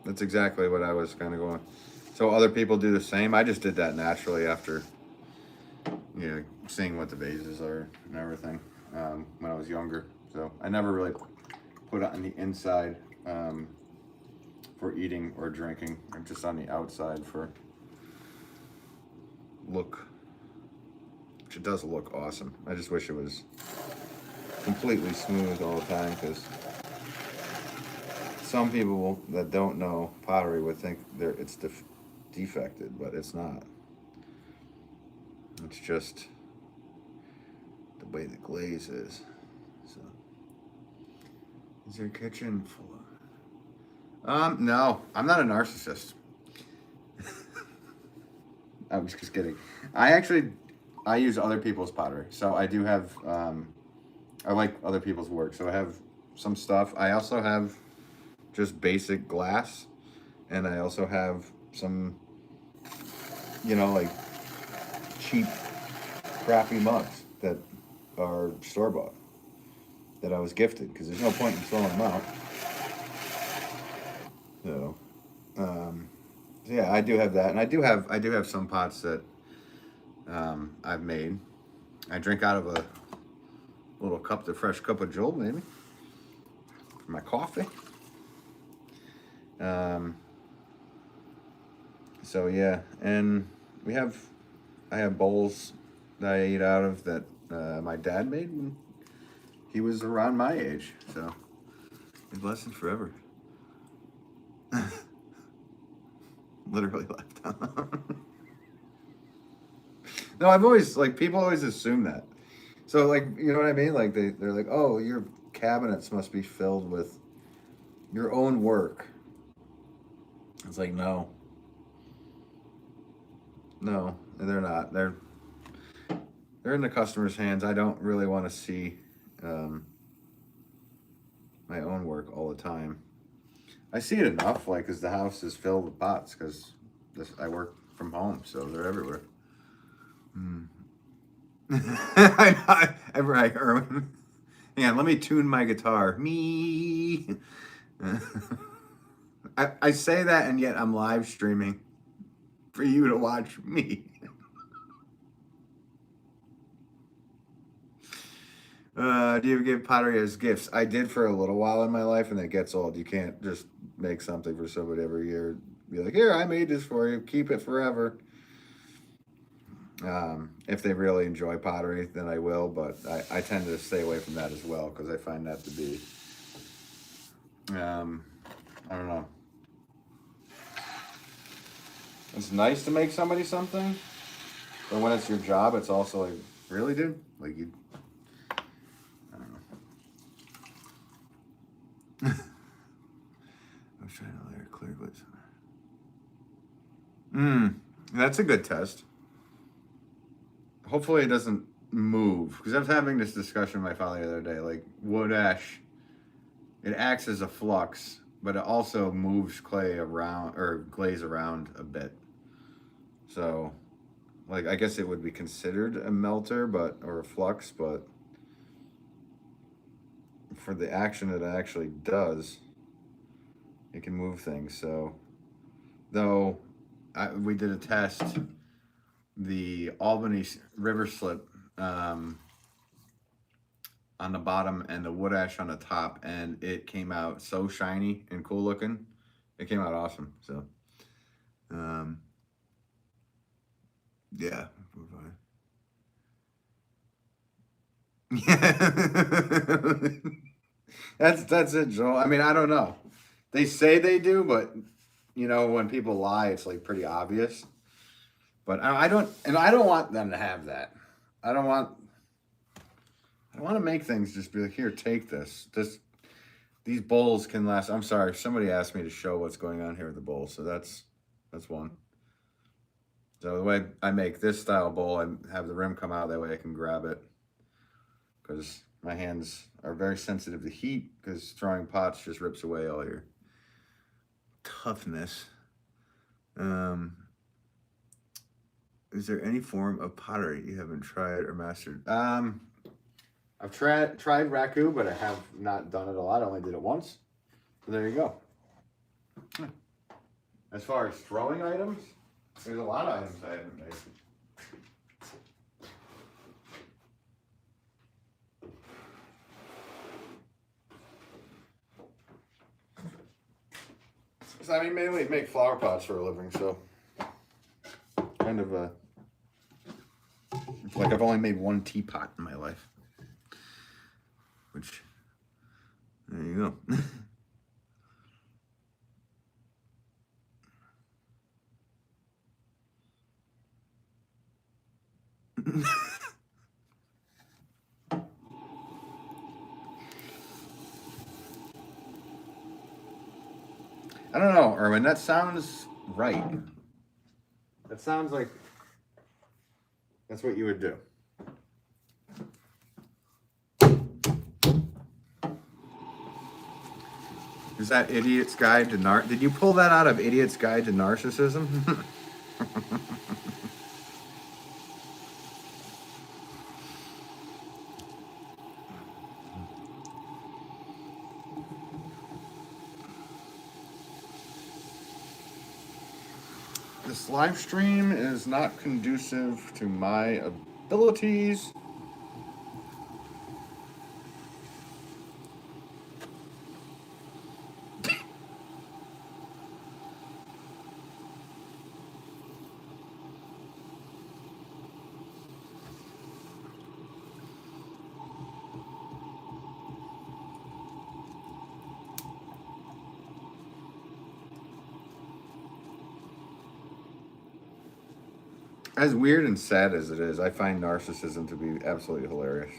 that's exactly what I was kind of going. So other people do the same. I just did that naturally after, seeing what the vases are and everything when I was younger. So I never really put it on the inside for eating or drinking, or just on the outside for look. Which it does look awesome. I just wish it was completely smooth all the time, because some people that don't know pottery would think it's defected, but it's not. It's just the way the glaze is. So, is your kitchen full of? No, I'm not a narcissist. I was just kidding. I use other people's pottery, so I do have. I like other people's work, so I have some stuff. I also have just basic glass, and I also have some, like cheap, crappy mugs that are store-bought that I was gifted, because there's no point in throwing them out. So, yeah, I do have that, and I do have some pots that I've made. I drink out of a little cup, the fresh cup of Joel, maybe for my coffee. So yeah, and I have bowls that I eat out of that my dad made when he was around my age. So it lasted forever. Literally lifetime. No, I've always, people always assume that. So you know what I mean? Like they're like, oh, your cabinets must be filled with your own work. It's like, no, they're not. They're in the customer's hands. I don't really want to see my own work all the time. I see it enough, because the house is filled with pots, because I work from home, so they're everywhere. I Erwin. Yeah, let me tune my guitar. Me. I say that, and yet I'm live streaming for you to watch me. Do you give pottery as gifts? I did for a little while in my life, and it gets old. You can't just make something for somebody every year. Be like, here, I made this for you. Keep it forever. If they really enjoy pottery, then I will, but I tend to stay away from that as well, because I find that to be, I don't know. It's nice to make somebody something, but when it's your job, it's also like, really, dude? I don't know. I was trying to layer clear glaze on there. That's a good test. Hopefully it doesn't move, because I was having this discussion with my father the other day. Like, wood ash, it acts as a flux, but it also moves clay around, or glaze around a bit. So, I guess it would be considered a melter, or a flux, but for the action it actually does, it can move things. So, though we did a test, the Albany river slip on the bottom and the wood ash on the top, and it came out so shiny and cool looking. It came out awesome. So, yeah, yeah. That's it, Joel. I mean, I don't know. They say they do, but when people lie, it's pretty obvious. But I don't want them to have that. I want to make things just be like, here, take this. These bowls can last. I'm sorry, somebody asked me to show what's going on here with the bowl, so that's one. So the way I make this style bowl, I have the rim come out, that way I can grab it. Because My hands are very sensitive to heat because throwing pots just rips away all your toughness. Is there any form of pottery you haven't tried or mastered? I've tried raku, but I have not done it a lot. I only did it once. So there you go. As far as throwing items, there's a lot of items I haven't made. So, I mean, mainly make flower pots for a living, so kind of like I've only made one teapot in my life, which, there you go. I don't know, Erwin, that sounds right. That sounds like that's what you would do. Is that Idiot's Guide to Did you pull that out of Idiot's Guide to Narcissism? This live stream is not conducive to my abilities. As weird and sad as it is, I find narcissism to be absolutely hilarious.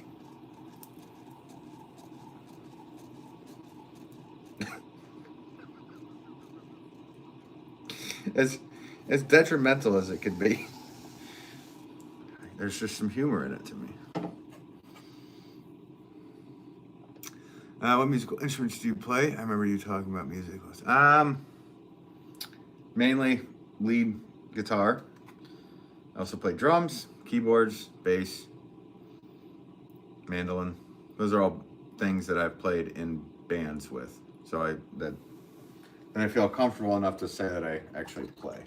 as detrimental as it could be, there's just some humor in it to me. What musical instruments do you play? I remember you talking about music. Mainly lead guitar. I also play drums, keyboards, bass, mandolin. Those are all things that I've played in bands with. So I feel comfortable enough to say that I actually play.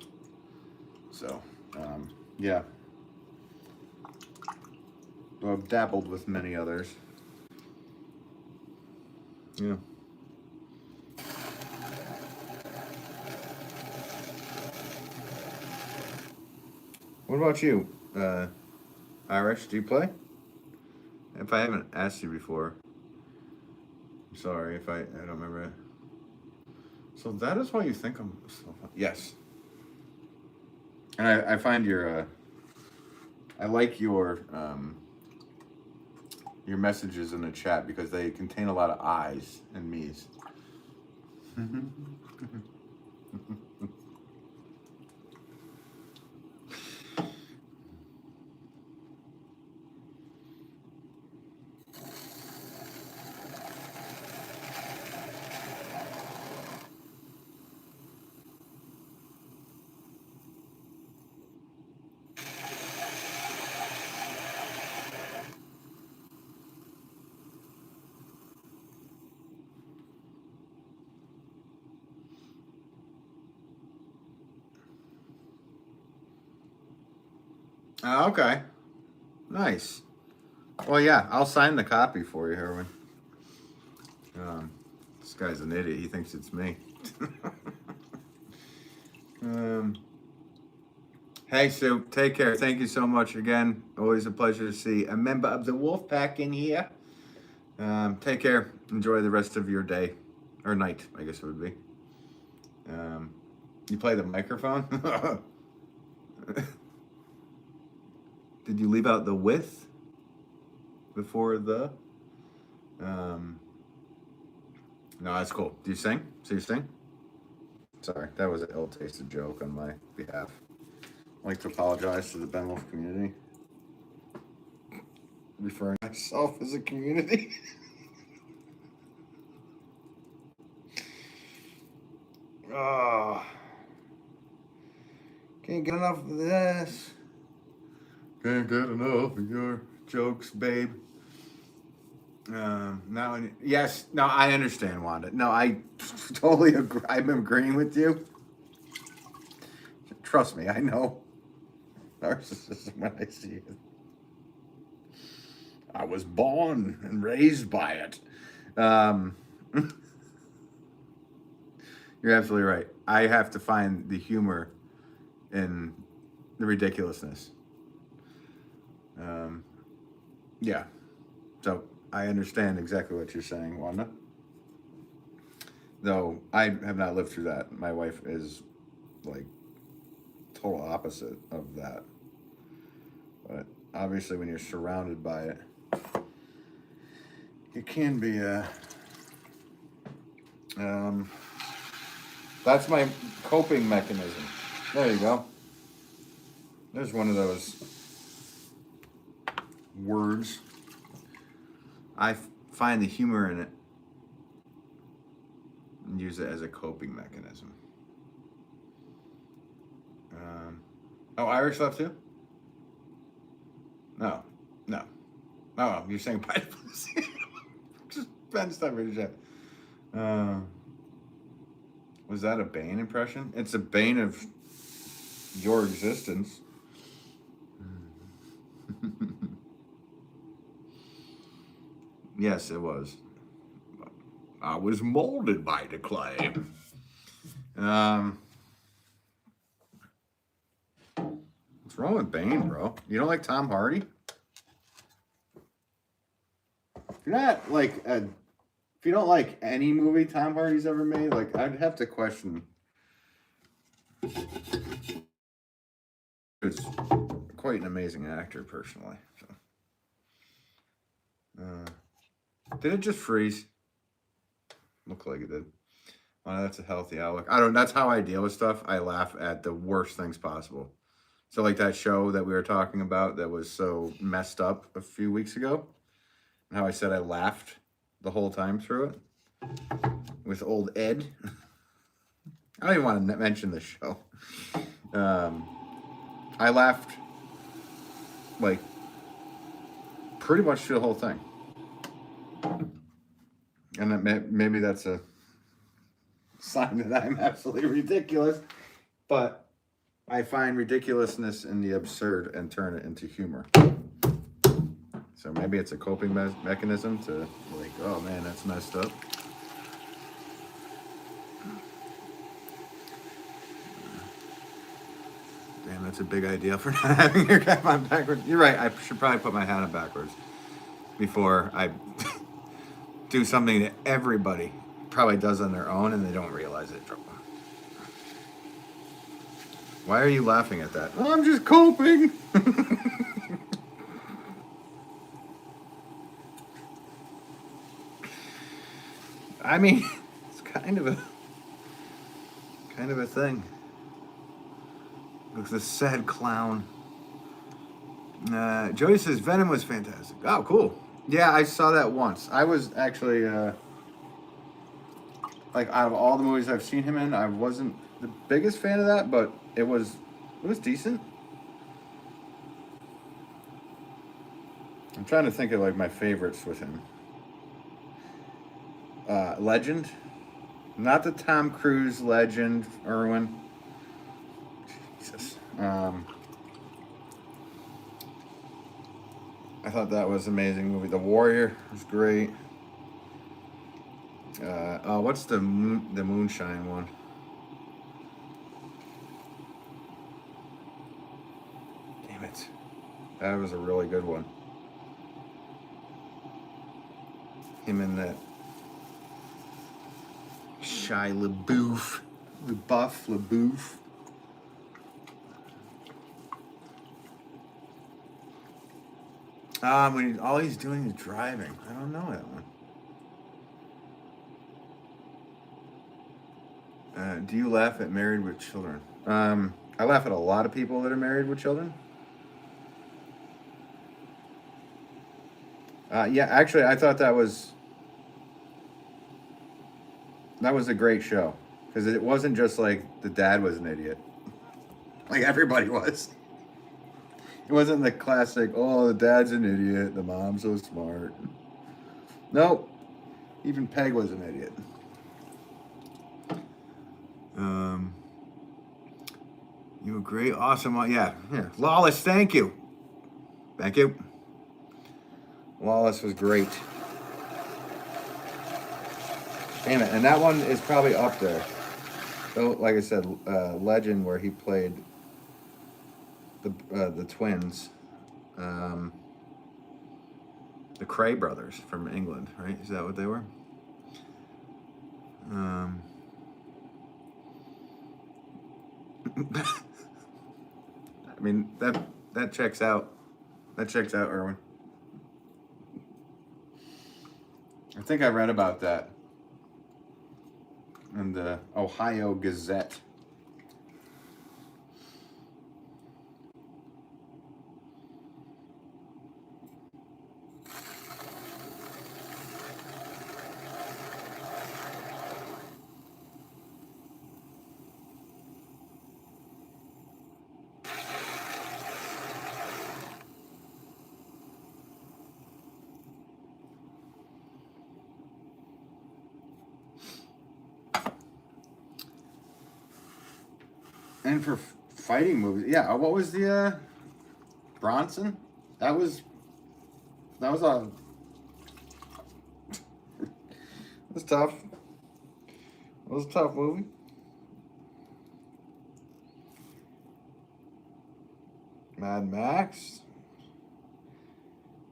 So, yeah. Though I've dabbled with many others. Yeah. What about you, Irish? Do you play? If I haven't asked you before, I'm sorry if I don't remember it. So that is why you think I'm so fun. Yes. And I find I like your messages in the chat because they contain a lot of I's and me's. Okay. Nice. Well, yeah, I'll sign the copy for you, Herwin. This guy's an idiot. He thinks it's me. Hey, Sue. Take care. Thank you so much again. Always a pleasure to see a member of the Wolf Pack in here. Take care. Enjoy the rest of your day. Or night, I guess it would be. You play the microphone? Did you leave out the with before the? No, that's cool. Do you sing? So you sing? Sorry, that was an ill-tasted joke on my behalf. I'd like to apologize to the Ben Wolff community. referring to myself as a community. Oh, can't get enough of this. Can't get enough of your jokes, babe. No, yes, no, I understand, Wanda. No, I totally agree. I'm agreeing with you. Trust me, I know narcissism when I see it. I was born and raised by it. You're absolutely right. I have to find the humor in the ridiculousness. Yeah. So I understand exactly what you're saying, Wanda. Though I have not lived through that. My wife is like total opposite of that. But obviously when you're surrounded by it, it can be that's my coping mechanism. There you go. There's one of those words. I find the humor in it and use it as a coping mechanism. Oh, Irish love too? No. Oh, you're saying bye to pussy. Just Ben, stop reading that. Was that a Bane impression? It's a bane of your existence. Yes, it was. I was molded by the clay. What's wrong with Bane, bro? You don't like Tom Hardy? If you're not like if you don't like any movie Tom Hardy's ever made, like I'd have to question. He's quite an amazing actor, personally. So. Did it just freeze? Looked like it did. Well, that's a healthy outlook. I don't. That's how I deal with stuff. I laugh at the worst things possible. So, like that show that we were talking about that was so messed up a few weeks ago, and how I said I laughed the whole time through it with old Ed. I don't even want to mention the show. I laughed like pretty much through the whole thing. And that maybe that's a sign that I'm absolutely ridiculous. But I find ridiculousness in the absurd and turn it into humor. So maybe it's a coping mechanism to like, oh man, that's messed up. Damn, that's a big idea for not having your cap on backwards. You're right, I should probably put my hat on backwards before I do something that everybody probably does on their own and they don't realize it. Why are you laughing at that? Well, I'm just coping. I mean, it's kind of a thing. Looks a sad clown. Jody says Venom was fantastic. Oh, cool. Yeah, I saw that once. I was actually like out of all the movies I've seen him in, I wasn't the biggest fan of that, but it was decent. I'm trying to think of like my favorites with him. Legend, not the Tom Cruise Legend, Irwin. Jesus. I thought that was an amazing movie. The Warrior was great. What's the Moonshine one? Damn it. That was a really good one. Him and that Shia LaBeouf. LaBeouf. When all he's doing is driving. I don't know that one. Do you laugh at Married with Children? I laugh at a lot of people that are married with children. Yeah, actually, I thought that was a great show because it wasn't just like the dad was an idiot, like everybody was. It wasn't the classic, oh, the dad's an idiot, the mom's so smart. Nope, even Peg was an idiot. You were great, awesome. Yeah, yeah. Lawless, thank you. Thank you. Lawless was great. Damn it, and that one is probably up there. So, like I said, Legend, where he played the twins, the Cray brothers from England, right? Is that what they were? I mean that checks out. That checks out, Erwin. I think I read about that in the Ohio Gazette. And for fighting movies, yeah. What was the Bronson? That was a. That was tough. It was a tough movie. Mad Max,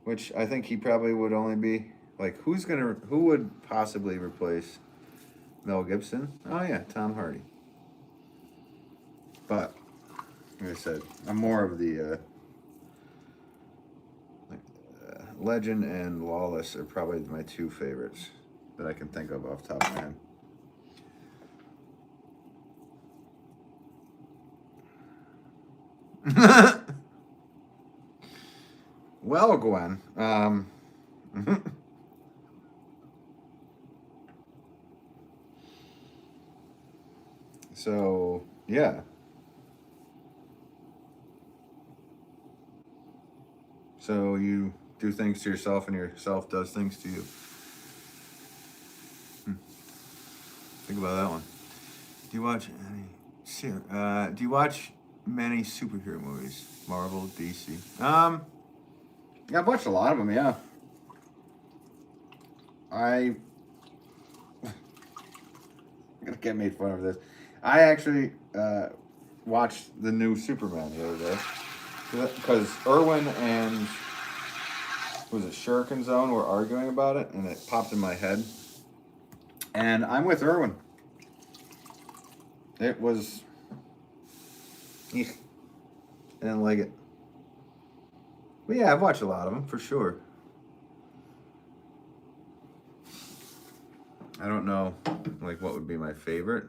which I think he probably would only be like, who would possibly replace Mel Gibson? Oh yeah, Tom Hardy. But like I said, I'm more of the Legend and Lawless are probably my two favorites that I can think of off the top of my head. Well, Gwen. So yeah. So you do things to yourself, and yourself does things to you. Think about that one. Do you watch any? Do you watch many superhero movies? Marvel, DC. Yeah, I've watched a lot of them. Yeah. I'm gonna get made fun of this. I actually watched the new Superman the other day because Irwin and was it Shuriken Zone were arguing about it, and it popped in my head. And I'm with Irwin. It was. I didn't like it. But yeah, I've watched a lot of them for sure. I don't know, like, what would be my favorite.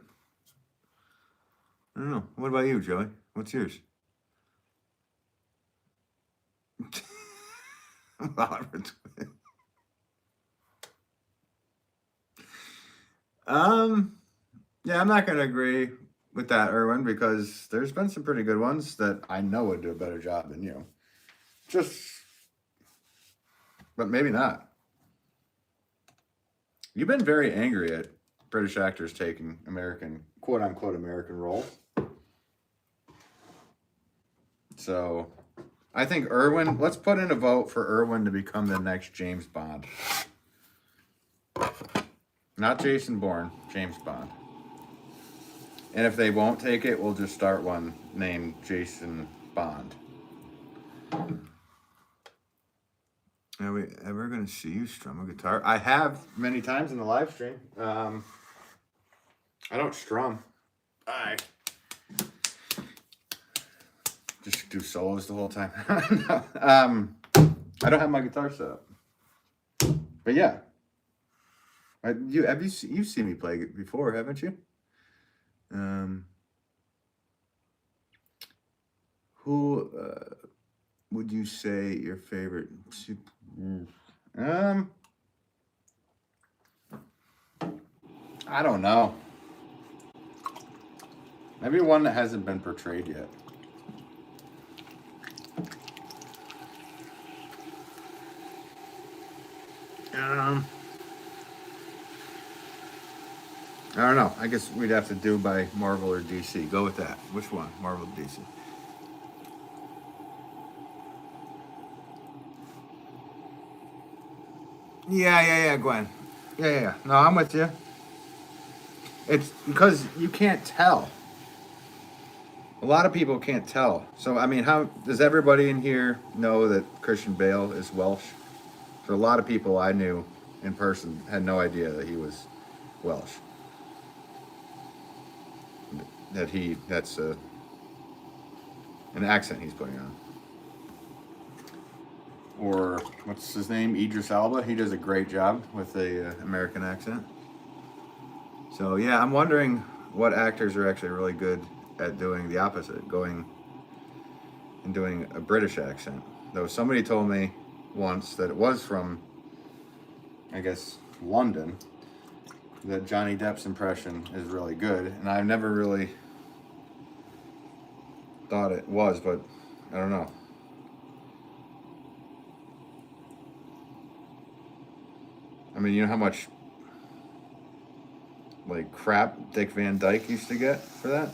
I don't know. What about you, Joey? What's yours? Yeah, I'm not gonna agree with that, Erwin, because there's been some pretty good ones that I know would do a better job than you. But maybe not. You've been very angry at British actors taking quote unquote American roles. So I think Irwin, let's put in a vote for Irwin to become the next James Bond. Not Jason Bourne, James Bond. And if they won't take it, we'll just start one named Jason Bond. Are we ever going to see you strum a guitar? I have many times in the live stream. I don't strum. I just do solos the whole time. No, I don't have my guitar set up. But yeah. You've seen me play it before, haven't you? Who would you say your favorite I don't know. Maybe one that hasn't been portrayed yet. I don't know. I guess we'd have to do by Marvel or DC. Go with that. Which one? Marvel or DC? Yeah, Gwen. Yeah. No, I'm with you. It's because you can't tell. A lot of people can't tell. So, I mean, how does everybody in here know that Christian Bale is Welsh? So, a lot of people I knew in person had no idea that he was Welsh. That's an accent he's putting on. Or what's his name? Idris Elba. He does a great job with the American accent. So yeah, I'm wondering what actors are actually really good at doing the opposite, going and doing a British accent. Though somebody told me once that it was from, I guess, London, that Johnny Depp's impression is really good, and I've never really thought it was, but I don't know. I mean, you know how much like crap Dick Van Dyke used to get for that?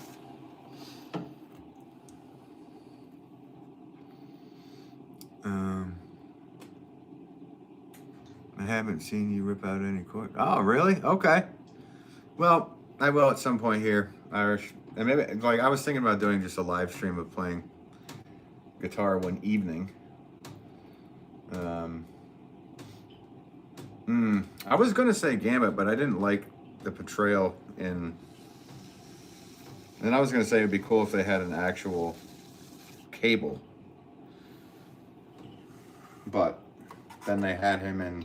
I haven't seen you rip out any chord. Oh, really? Okay. Well, I will at some point here, Irish. And maybe, like, I was thinking about doing just a live stream of playing guitar one evening. I was gonna say Gambit, but I didn't like the portrayal in. And I was gonna say it'd be cool if they had an actual Cable, but then they had him in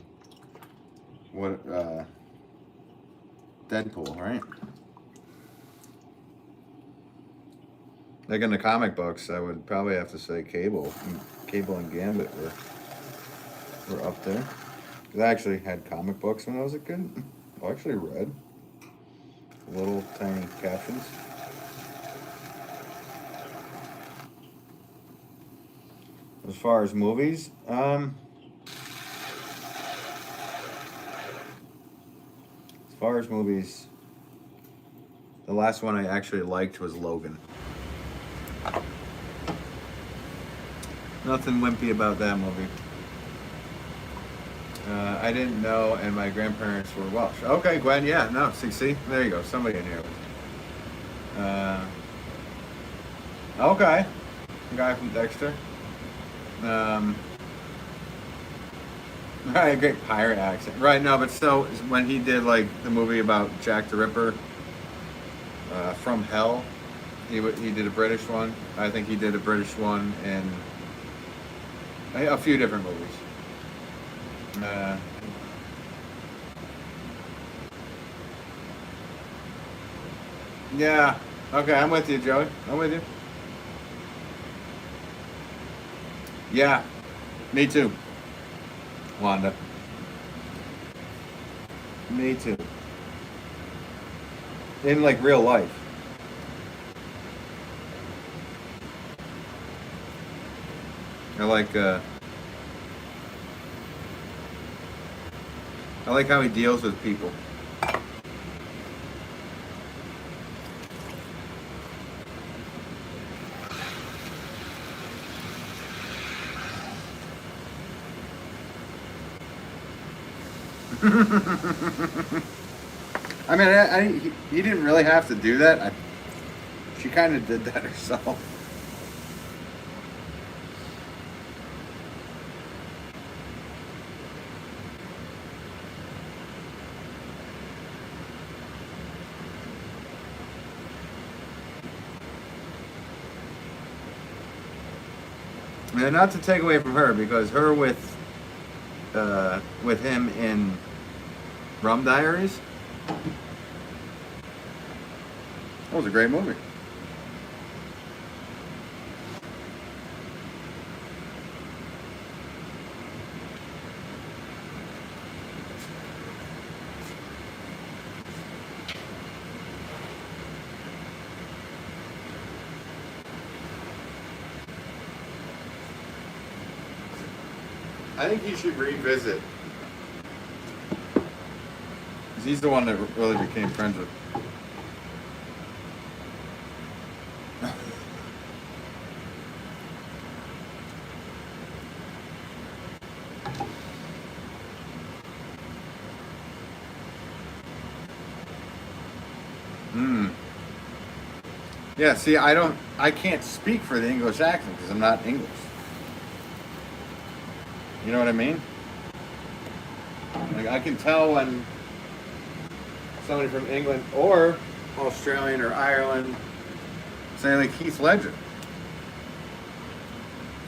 Deadpool, right? Like in the comic books, I would probably have to say Cable. Cable and Gambit were up there. I actually had comic books when I was a kid. I actually read little tiny captions. As far as movies, as far as movies, the last one I actually liked was Logan. Nothing wimpy about that movie. I didn't know, and my grandparents were Welsh. Okay, Gwen, yeah, no, see, there you go, somebody in here. Okay, a guy from Dexter. Right, great pirate accent. Right, no, but so when he did like the movie about Jack the Ripper, From Hell, he did a British one. I think he did a British one in a few different movies. Yeah. Okay, I'm with you, Joey. I'm with you. Yeah. Me too. Wanda. Me too. In like real life. I like how he deals with people. I mean, he didn't really have to do that. She kind of did that herself. And not to take away from her, because her with him in Rum Diaries, that was a great movie. I think he should revisit. 'Cause he's the one that really became friends with. Hmm. Yeah, see, I can't speak for the English accent because I'm not English. You know what I mean? Like, I can tell when somebody from England or Australian or Ireland, say like Heath Ledger.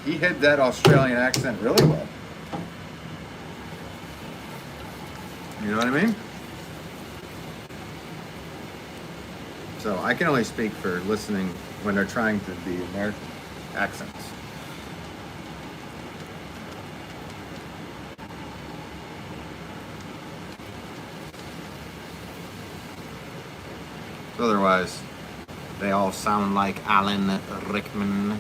He hid that Australian accent really well. You know what I mean? So I can only speak for listening when they're trying to be American accents. Otherwise, they all sound like Alan Rickman.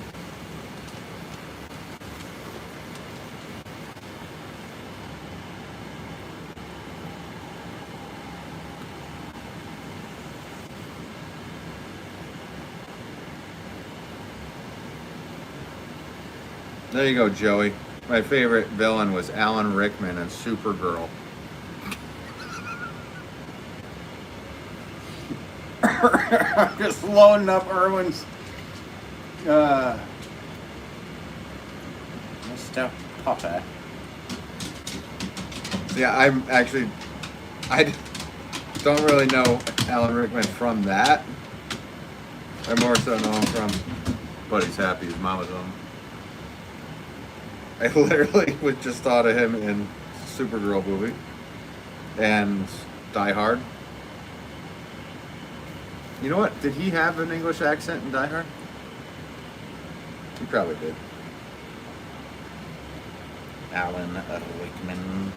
There you go, Joey. My favorite villain was Alan Rickman in Supergirl. Just loading up Irwin's Mr. Potter. Yeah, I don't really know Alan Rickman from that. I more so know him from Buddy's Happy, his mama's home. I literally just thought of him in Supergirl movie and Die Hard. You know what? Did he have an English accent in Die Hard? He probably did. Alan Rickman.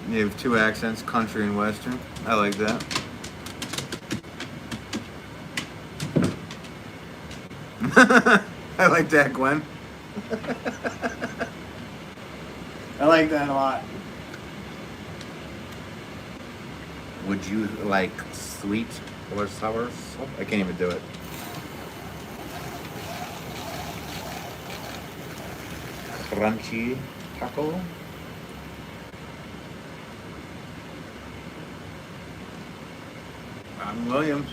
You have two accents, country and western. I like that. I like that, Gwen. I like that a lot. Would you like sweet or sour soup? I can't even do it. Crunchy taco. I'm Williams.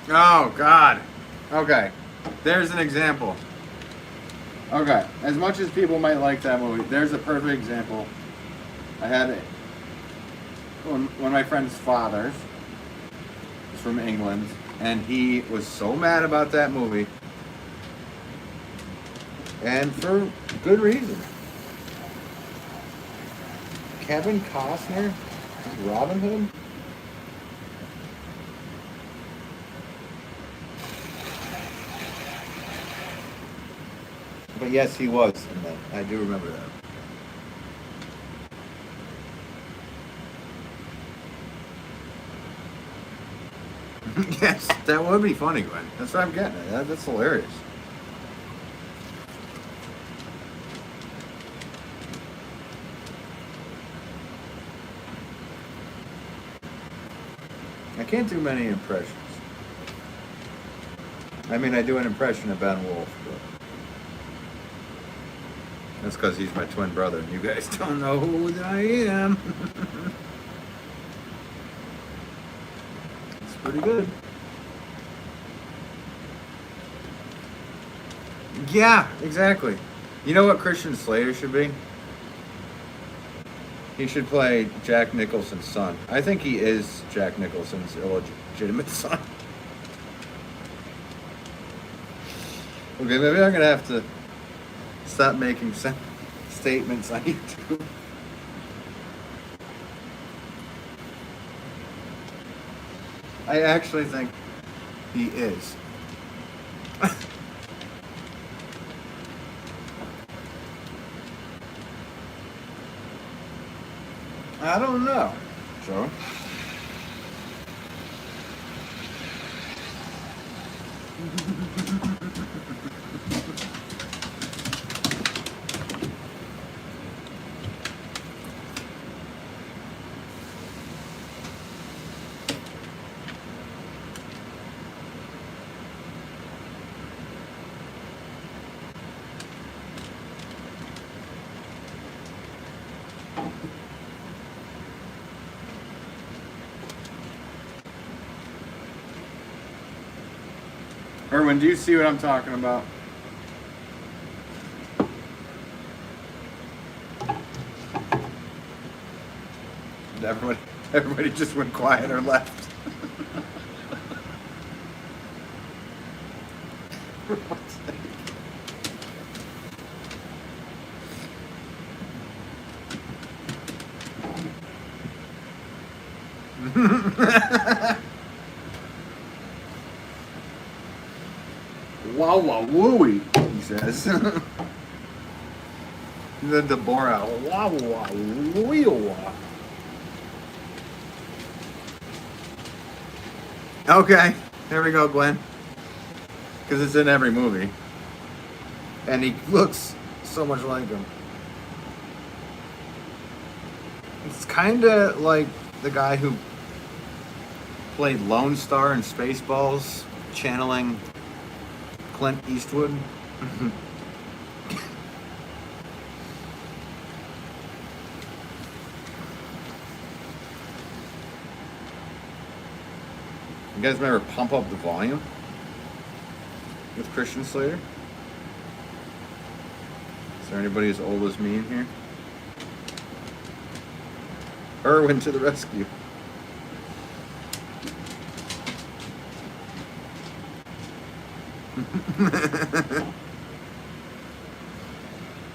Oh, God. Okay. There's an example. Okay. As much as people might like that movie, there's a perfect example. I had it. One of my friend's fathers is from England, and he was so mad about that movie. And for good reason. Kevin Costner? Robin Hood? But yes, he was in that. I do remember that. Yes, that would be funny, Gwen. That's what I'm getting at. That's hilarious. I can't do many impressions. I mean, I do an impression of Ben Wolff, but that's because he's my twin brother, and you guys don't know who I am. It's pretty good. Yeah, exactly. You know what Christian Slater should be? He should play Jack Nicholson's son. I think he is Jack Nicholson's illegitimate son. Okay, maybe I'm gonna have to stop making statements on YouTube. I actually think he is. I don't know. So. Erwin, do you see what I'm talking about? Everybody just went quiet or left. Wow, wow, wooey, he says. The Deborah, wow, wow, wooey, wow. Okay, there we go, Glenn. Because it's in every movie. And he looks so much like him. It's kind of like the guy who played Lone Star in Spaceballs, channeling Clint Eastwood. You guys remember Pump Up the Volume with Christian Slater? Is there anybody as old as me in here? Erwin to the rescue.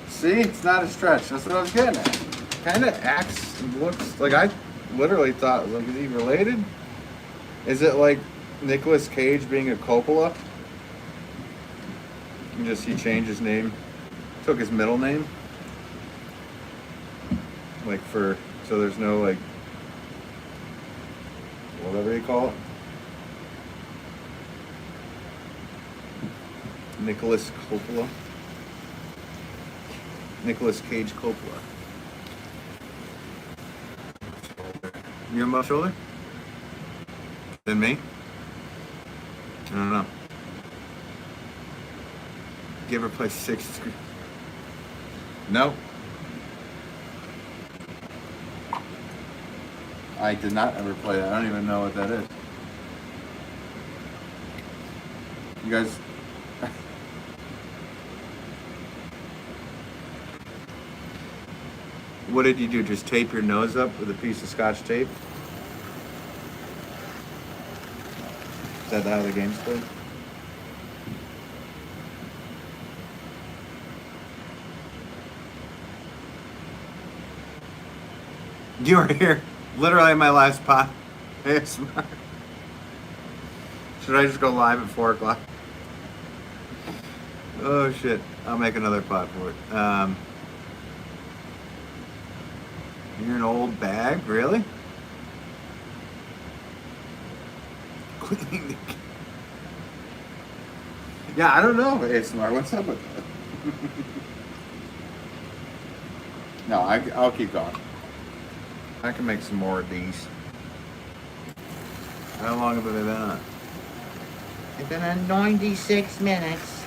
See, it's not a stretch. That's what I was getting at. Kind of acts and looks like I literally thought, like, is he related? Is it like Nicolas Cage being a Coppola? And just he changed his name, took his middle name, like for so there's no like whatever you call it. Nicholas Coppola. Nicolas Cage Coppola. You on my shoulder? Than me? I don't know. You ever play Sixth Street? No. I did not ever play that. I don't even know what that is. You guys... What did you do? Just tape your nose up with a piece of Scotch tape? Is that how the game's played? You were here, literally my last pot. ASMR. Should I just go live at 4 o'clock? Oh shit! I'll make another pot for it. You're an old bag, really? Cleaning the... Yeah, I don't know, ASMR. What's up with that? No, I'll keep going. I can make some more of these. How long have they been on? It's been on 96 minutes.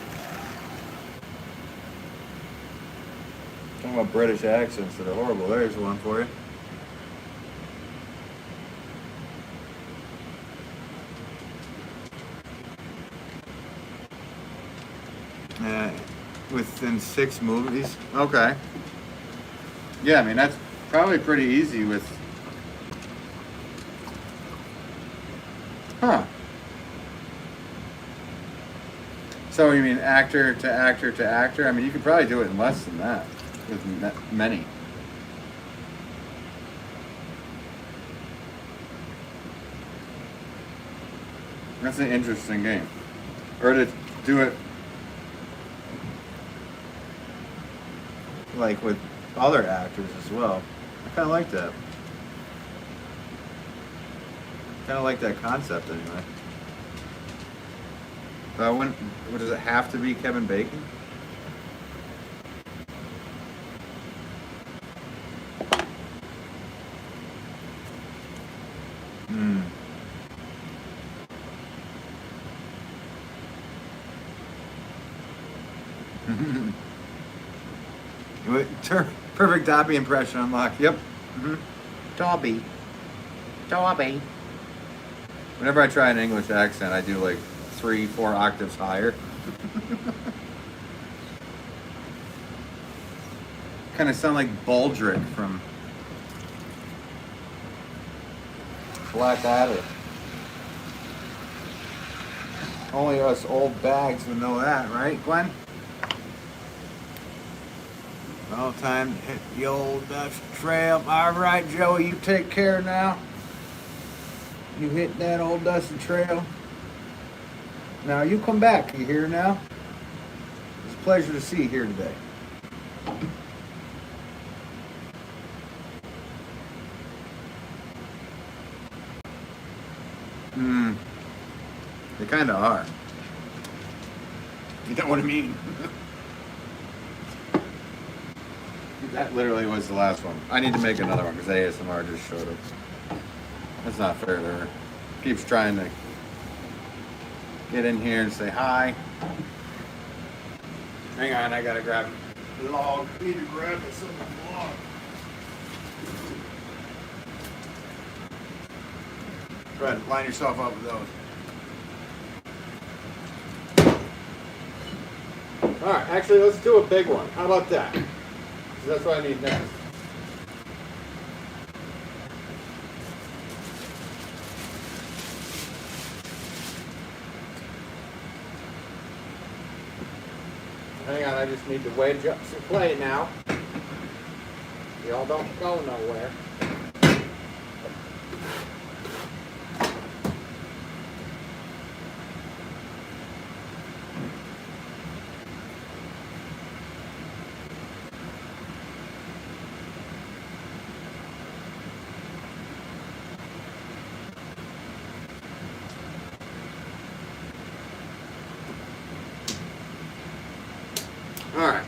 Talking about British accents that are horrible. There's one for you. Within 6 movies. Okay. Yeah, I mean, that's probably pretty easy with... Huh. So you mean actor to actor to actor? I mean, you could probably do it in less than that. With many. That's an interesting game. Or to do it like with other actors as well. I kind of like that. Kind of like that concept anyway. What does it have to be, Kevin Bacon? Hmm. Perfect Dobby impression unlocked. Yep. Mm-hmm. Dobby. Dobby. Whenever I try an English accent, I do like 3-4 octaves higher. Kind of sound like Baldric from Blackadder. Only us old bags would know that, right, Glenn? Well, time to hit the old Dutch trail. All right, Joey, you take care now. You hit that old dusty trail. Now you come back. You hear now? It's a pleasure to see you here today. They kind of are. You know what I mean? That literally was the last one. I need to make another one because ASMR just showed up. That's not fair to her. Keeps trying to get in here and say hi. Hang on, I gotta grab the log. I need to grab this other log. Go ahead, line yourself up with those. Alright, actually let's do a big one. How about that? 'Cause that's what I need next. Hang on, I just need to wedge up some clay now. Y'all don't go nowhere. All right.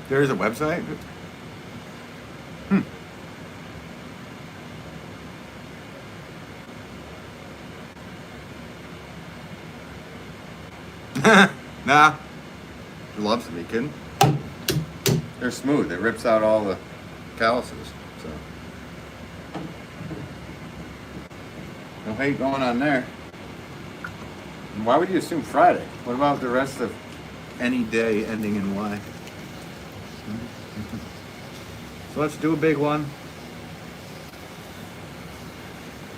There's a website? Nah. He loves to be kidding. They're smooth. It rips out all the calluses. So no hate going on there. And why would you assume Friday? What about the rest of any day ending in Y? So let's do a big one.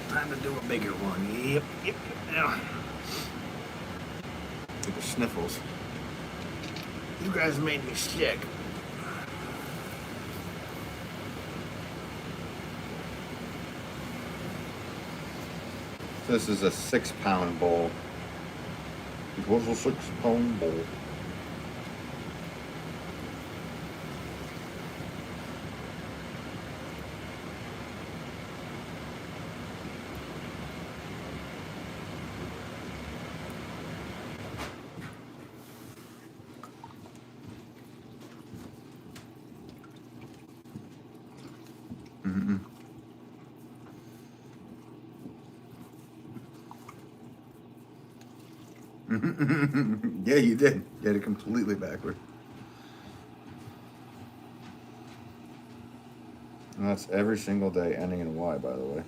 Time to do a bigger one. Yep. Yeah. Get the sniffles. You guys made me sick. This is a 6-pound bowl. It was a 6-pound bowl. Yeah, you did. You had it completely backward. And that's every single day ending in a Y, by the way.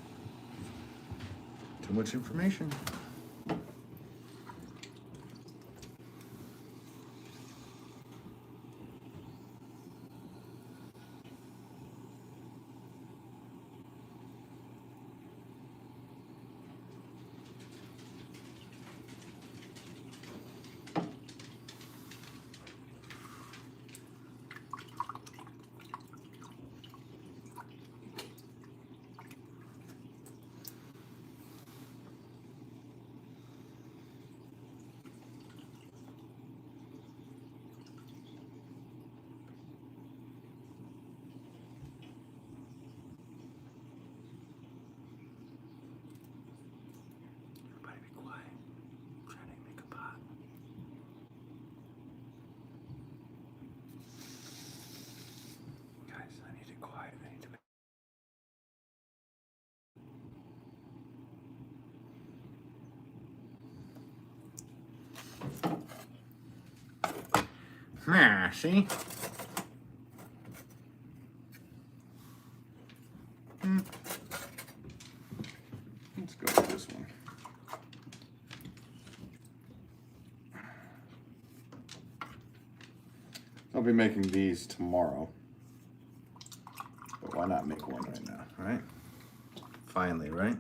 Too much information. be quiet. I'm trying to make a pot. Guys, I need it quiet. I need to make. See? Let's go with this one. I'll be making these tomorrow. But why not make one right now, right? Finally, right?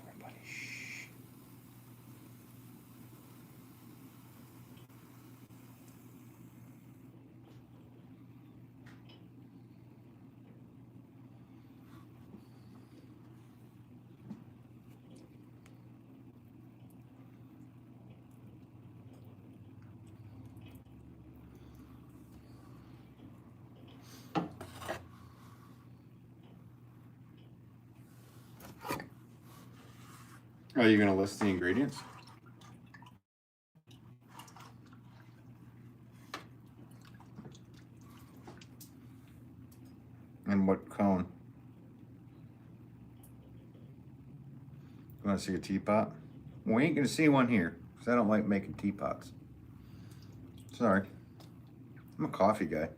Everybody, shh. Are you gonna list the ingredients? And what cone? You want to see a teapot? We ain't gonna see one here, because I don't like making teapots. Sorry. I'm a coffee guy.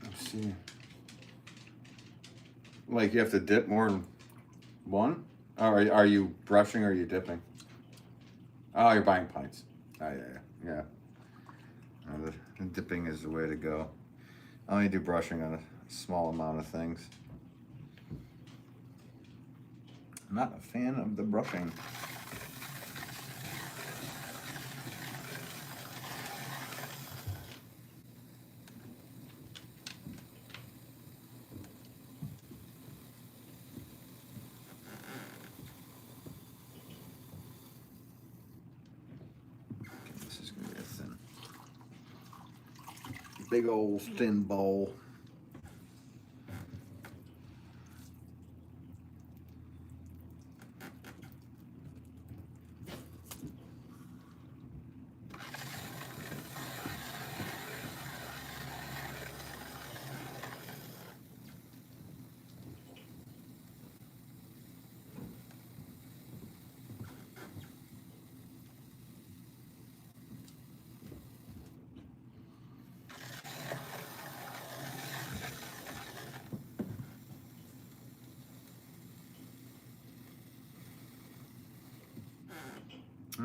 Let's see. Like you have to dip more than one? Or are you brushing or are you dipping? Oh, you're buying pints. Oh, yeah. The dipping is the way to go. I only do brushing on a small amount of things. I'm not a fan of the brushing. This is gonna be a thin, big old thin bowl.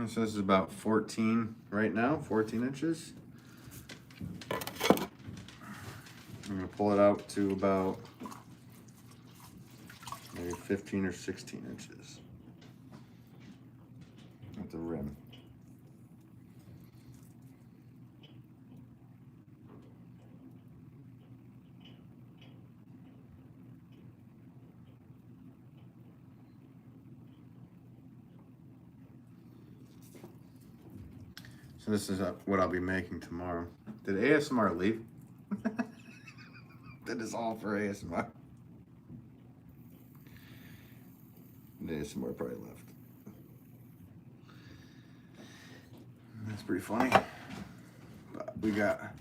So this is about 14 right now, 14 inches. I'm gonna pull it out to about maybe 15 or 16 inches at the rim. So this is what I'll be making tomorrow. Did ASMR leave? That is all for ASMR. The ASMR probably left. That's pretty funny. But we got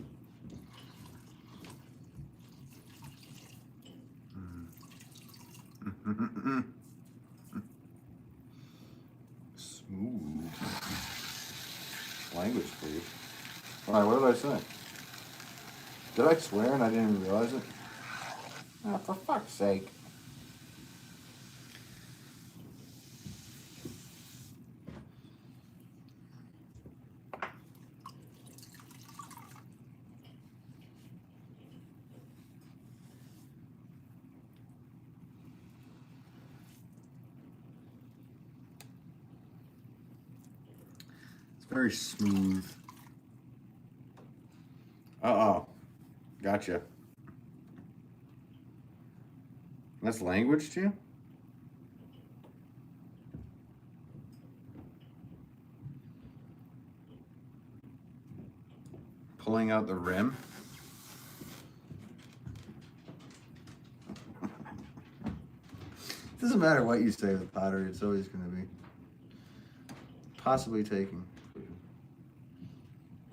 smooth language, please. Why, what did I say? Did I swear and I didn't even realize it? Oh, for fuck's sake. It's very smooth. Uh-oh. Gotcha. That's language to you? Pulling out the rim? Doesn't matter what you say with pottery, it's always going to be possibly taking.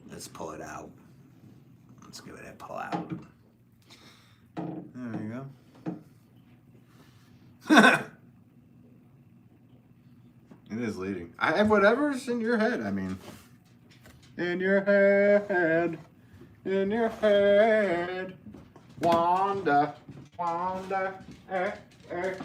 Let's pull it out. Let's give it a pull out. There you go. It is leading. I have whatever's in your head. I mean, in your head, in your head, Wanda, Wanda, eh, eh.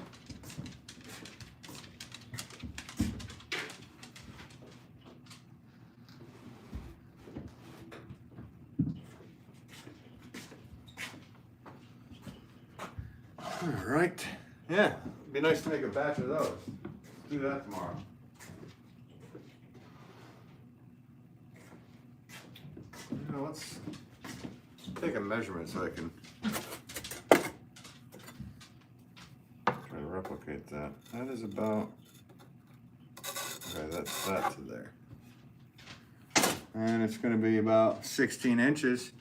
All right. Yeah, it'd be nice to make a batch of those. Do that tomorrow. You know, let's take a measurement so I can try to replicate that. That is about, okay, that's that to there. And it's going to be about 16 inches.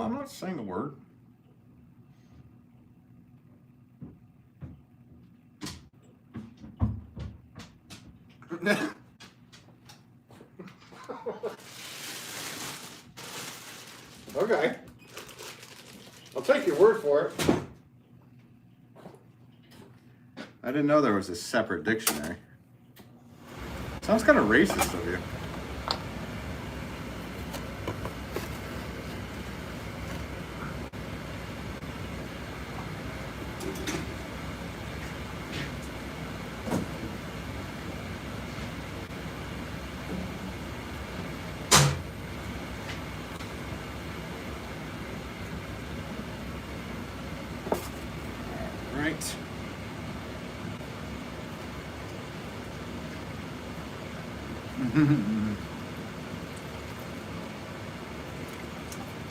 I'm not saying a word. Okay. I'll take your word for it. I didn't know there was a separate dictionary. Sounds kind of racist of you. Right.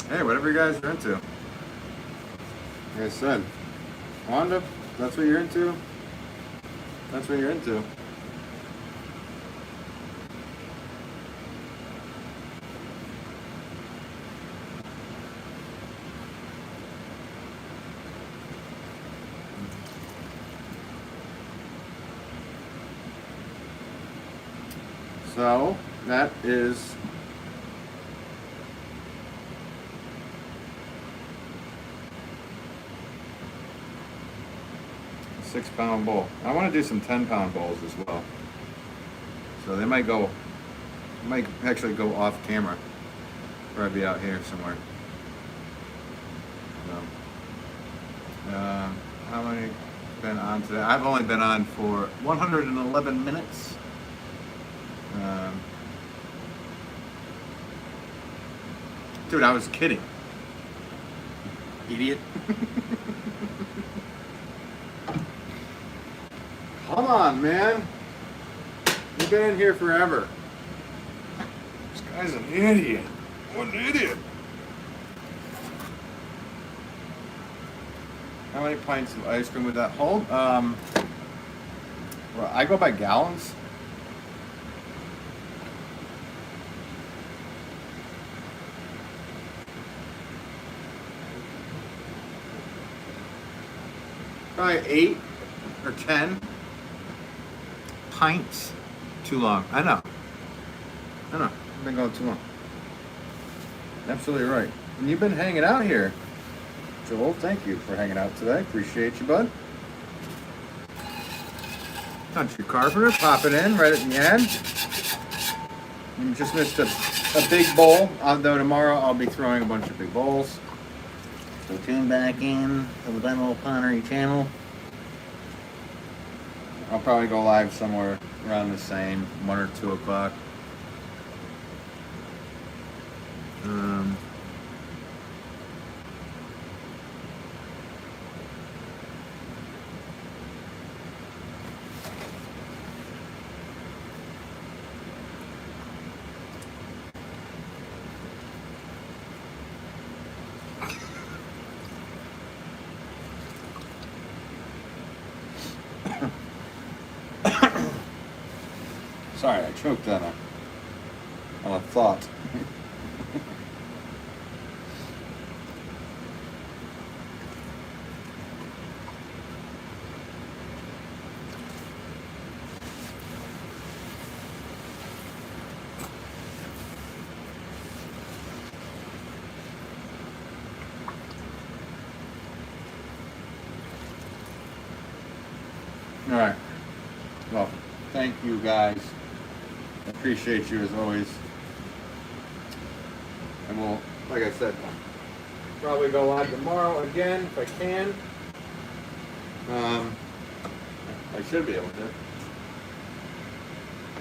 Hey, whatever you guys are into. Like I said, Wanda, that's what you're into. That's what you're into. So that is a 6-pound bowl. I want to do some 10-pound bowls as well. So they might actually go off camera. Probably be out here somewhere. So, how many been on today? I've only been on for 111 minutes. Dude, I was kidding. Idiot. Come on, man. You've been in here forever. This guy's an idiot. What an idiot. How many pints of ice cream would that hold? Well, I go by gallons. Probably 8 or 10 pints. Too long. I know. I've been going too long. Absolutely right. And you've been hanging out here. Joel, thank you for hanging out today. Appreciate you, bud. Country Carpenter, pop it in right at the end. You just missed a big bowl, although tomorrow I'll be throwing a bunch of big bowls. So tune back in to the Ben Wolff Pottery channel. I'll probably go live somewhere around the same, 1 or 2 o'clock. Sorry, I choked on a thought. All right. Well, thank you guys. I appreciate you as always. And we'll, like I said, probably go live tomorrow again if I can. I should be able to.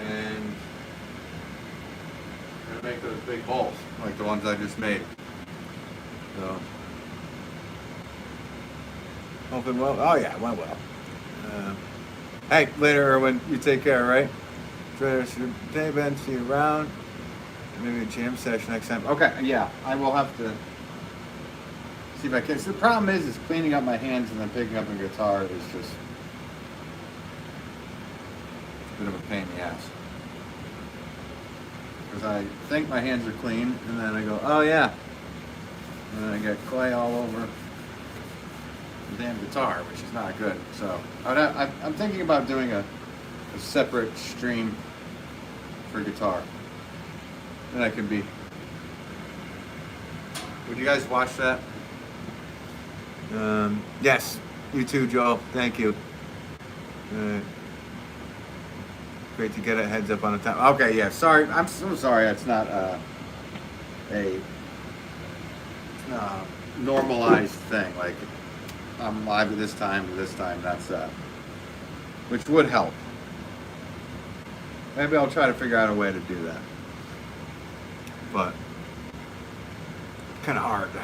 And I'm gonna make those big balls like the ones I just made. So hope it well. Oh yeah, it went well. Hey, later, Erwin. You take care, right? Day, Ben. See you around. Maybe a jam session next time. Okay, yeah, I will have to see if I can. So the problem is cleaning up my hands and then picking up a guitar is just a bit of a pain in the ass. Because I think my hands are clean, and then I go, oh yeah, and then I get clay all over the damn guitar, which is not good. So I'm thinking about doing a separate stream for guitar. Then I could be. Would you guys watch that? Yes, you too, Joel. Thank you. Great to get a heads up on the time. Okay, yeah. Sorry, I'm so sorry. It's not a normalized thing. Like I'm live at this time. That's which would help. Maybe I'll try to figure out a way to do that. But kind of hard to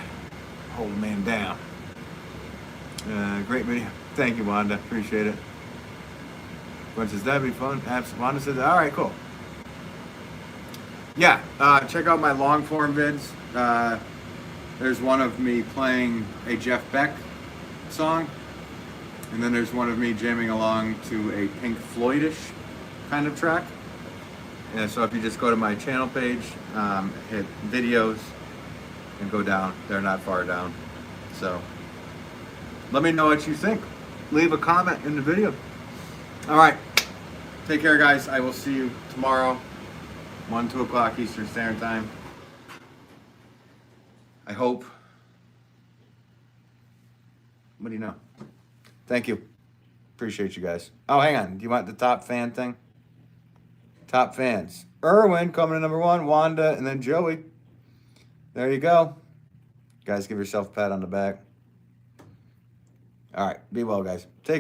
hold a man down. Great video. Thank you, Wanda. Appreciate it. When says that'd be fun. Wanda says, all right, cool. Yeah, check out my long form vids. There's one of me playing a Jeff Beck song, and then there's one of me jamming along to a Pink Floyd-ish kind of track. Yeah, so if you just go to my channel page, hit videos, and go down, they're not far down. So let me know what you think. Leave a comment in the video. All right, take care, guys. I will see you tomorrow, 1, 2 o'clock Eastern Standard Time. I hope. What do you know? Thank you. Appreciate you guys. Oh, hang on. Do you want the top fan thing? Top fans. Erwin coming in #1, Wanda, and then Joey. There you go. Guys, give yourself a pat on the back. All right. Be well, guys. Take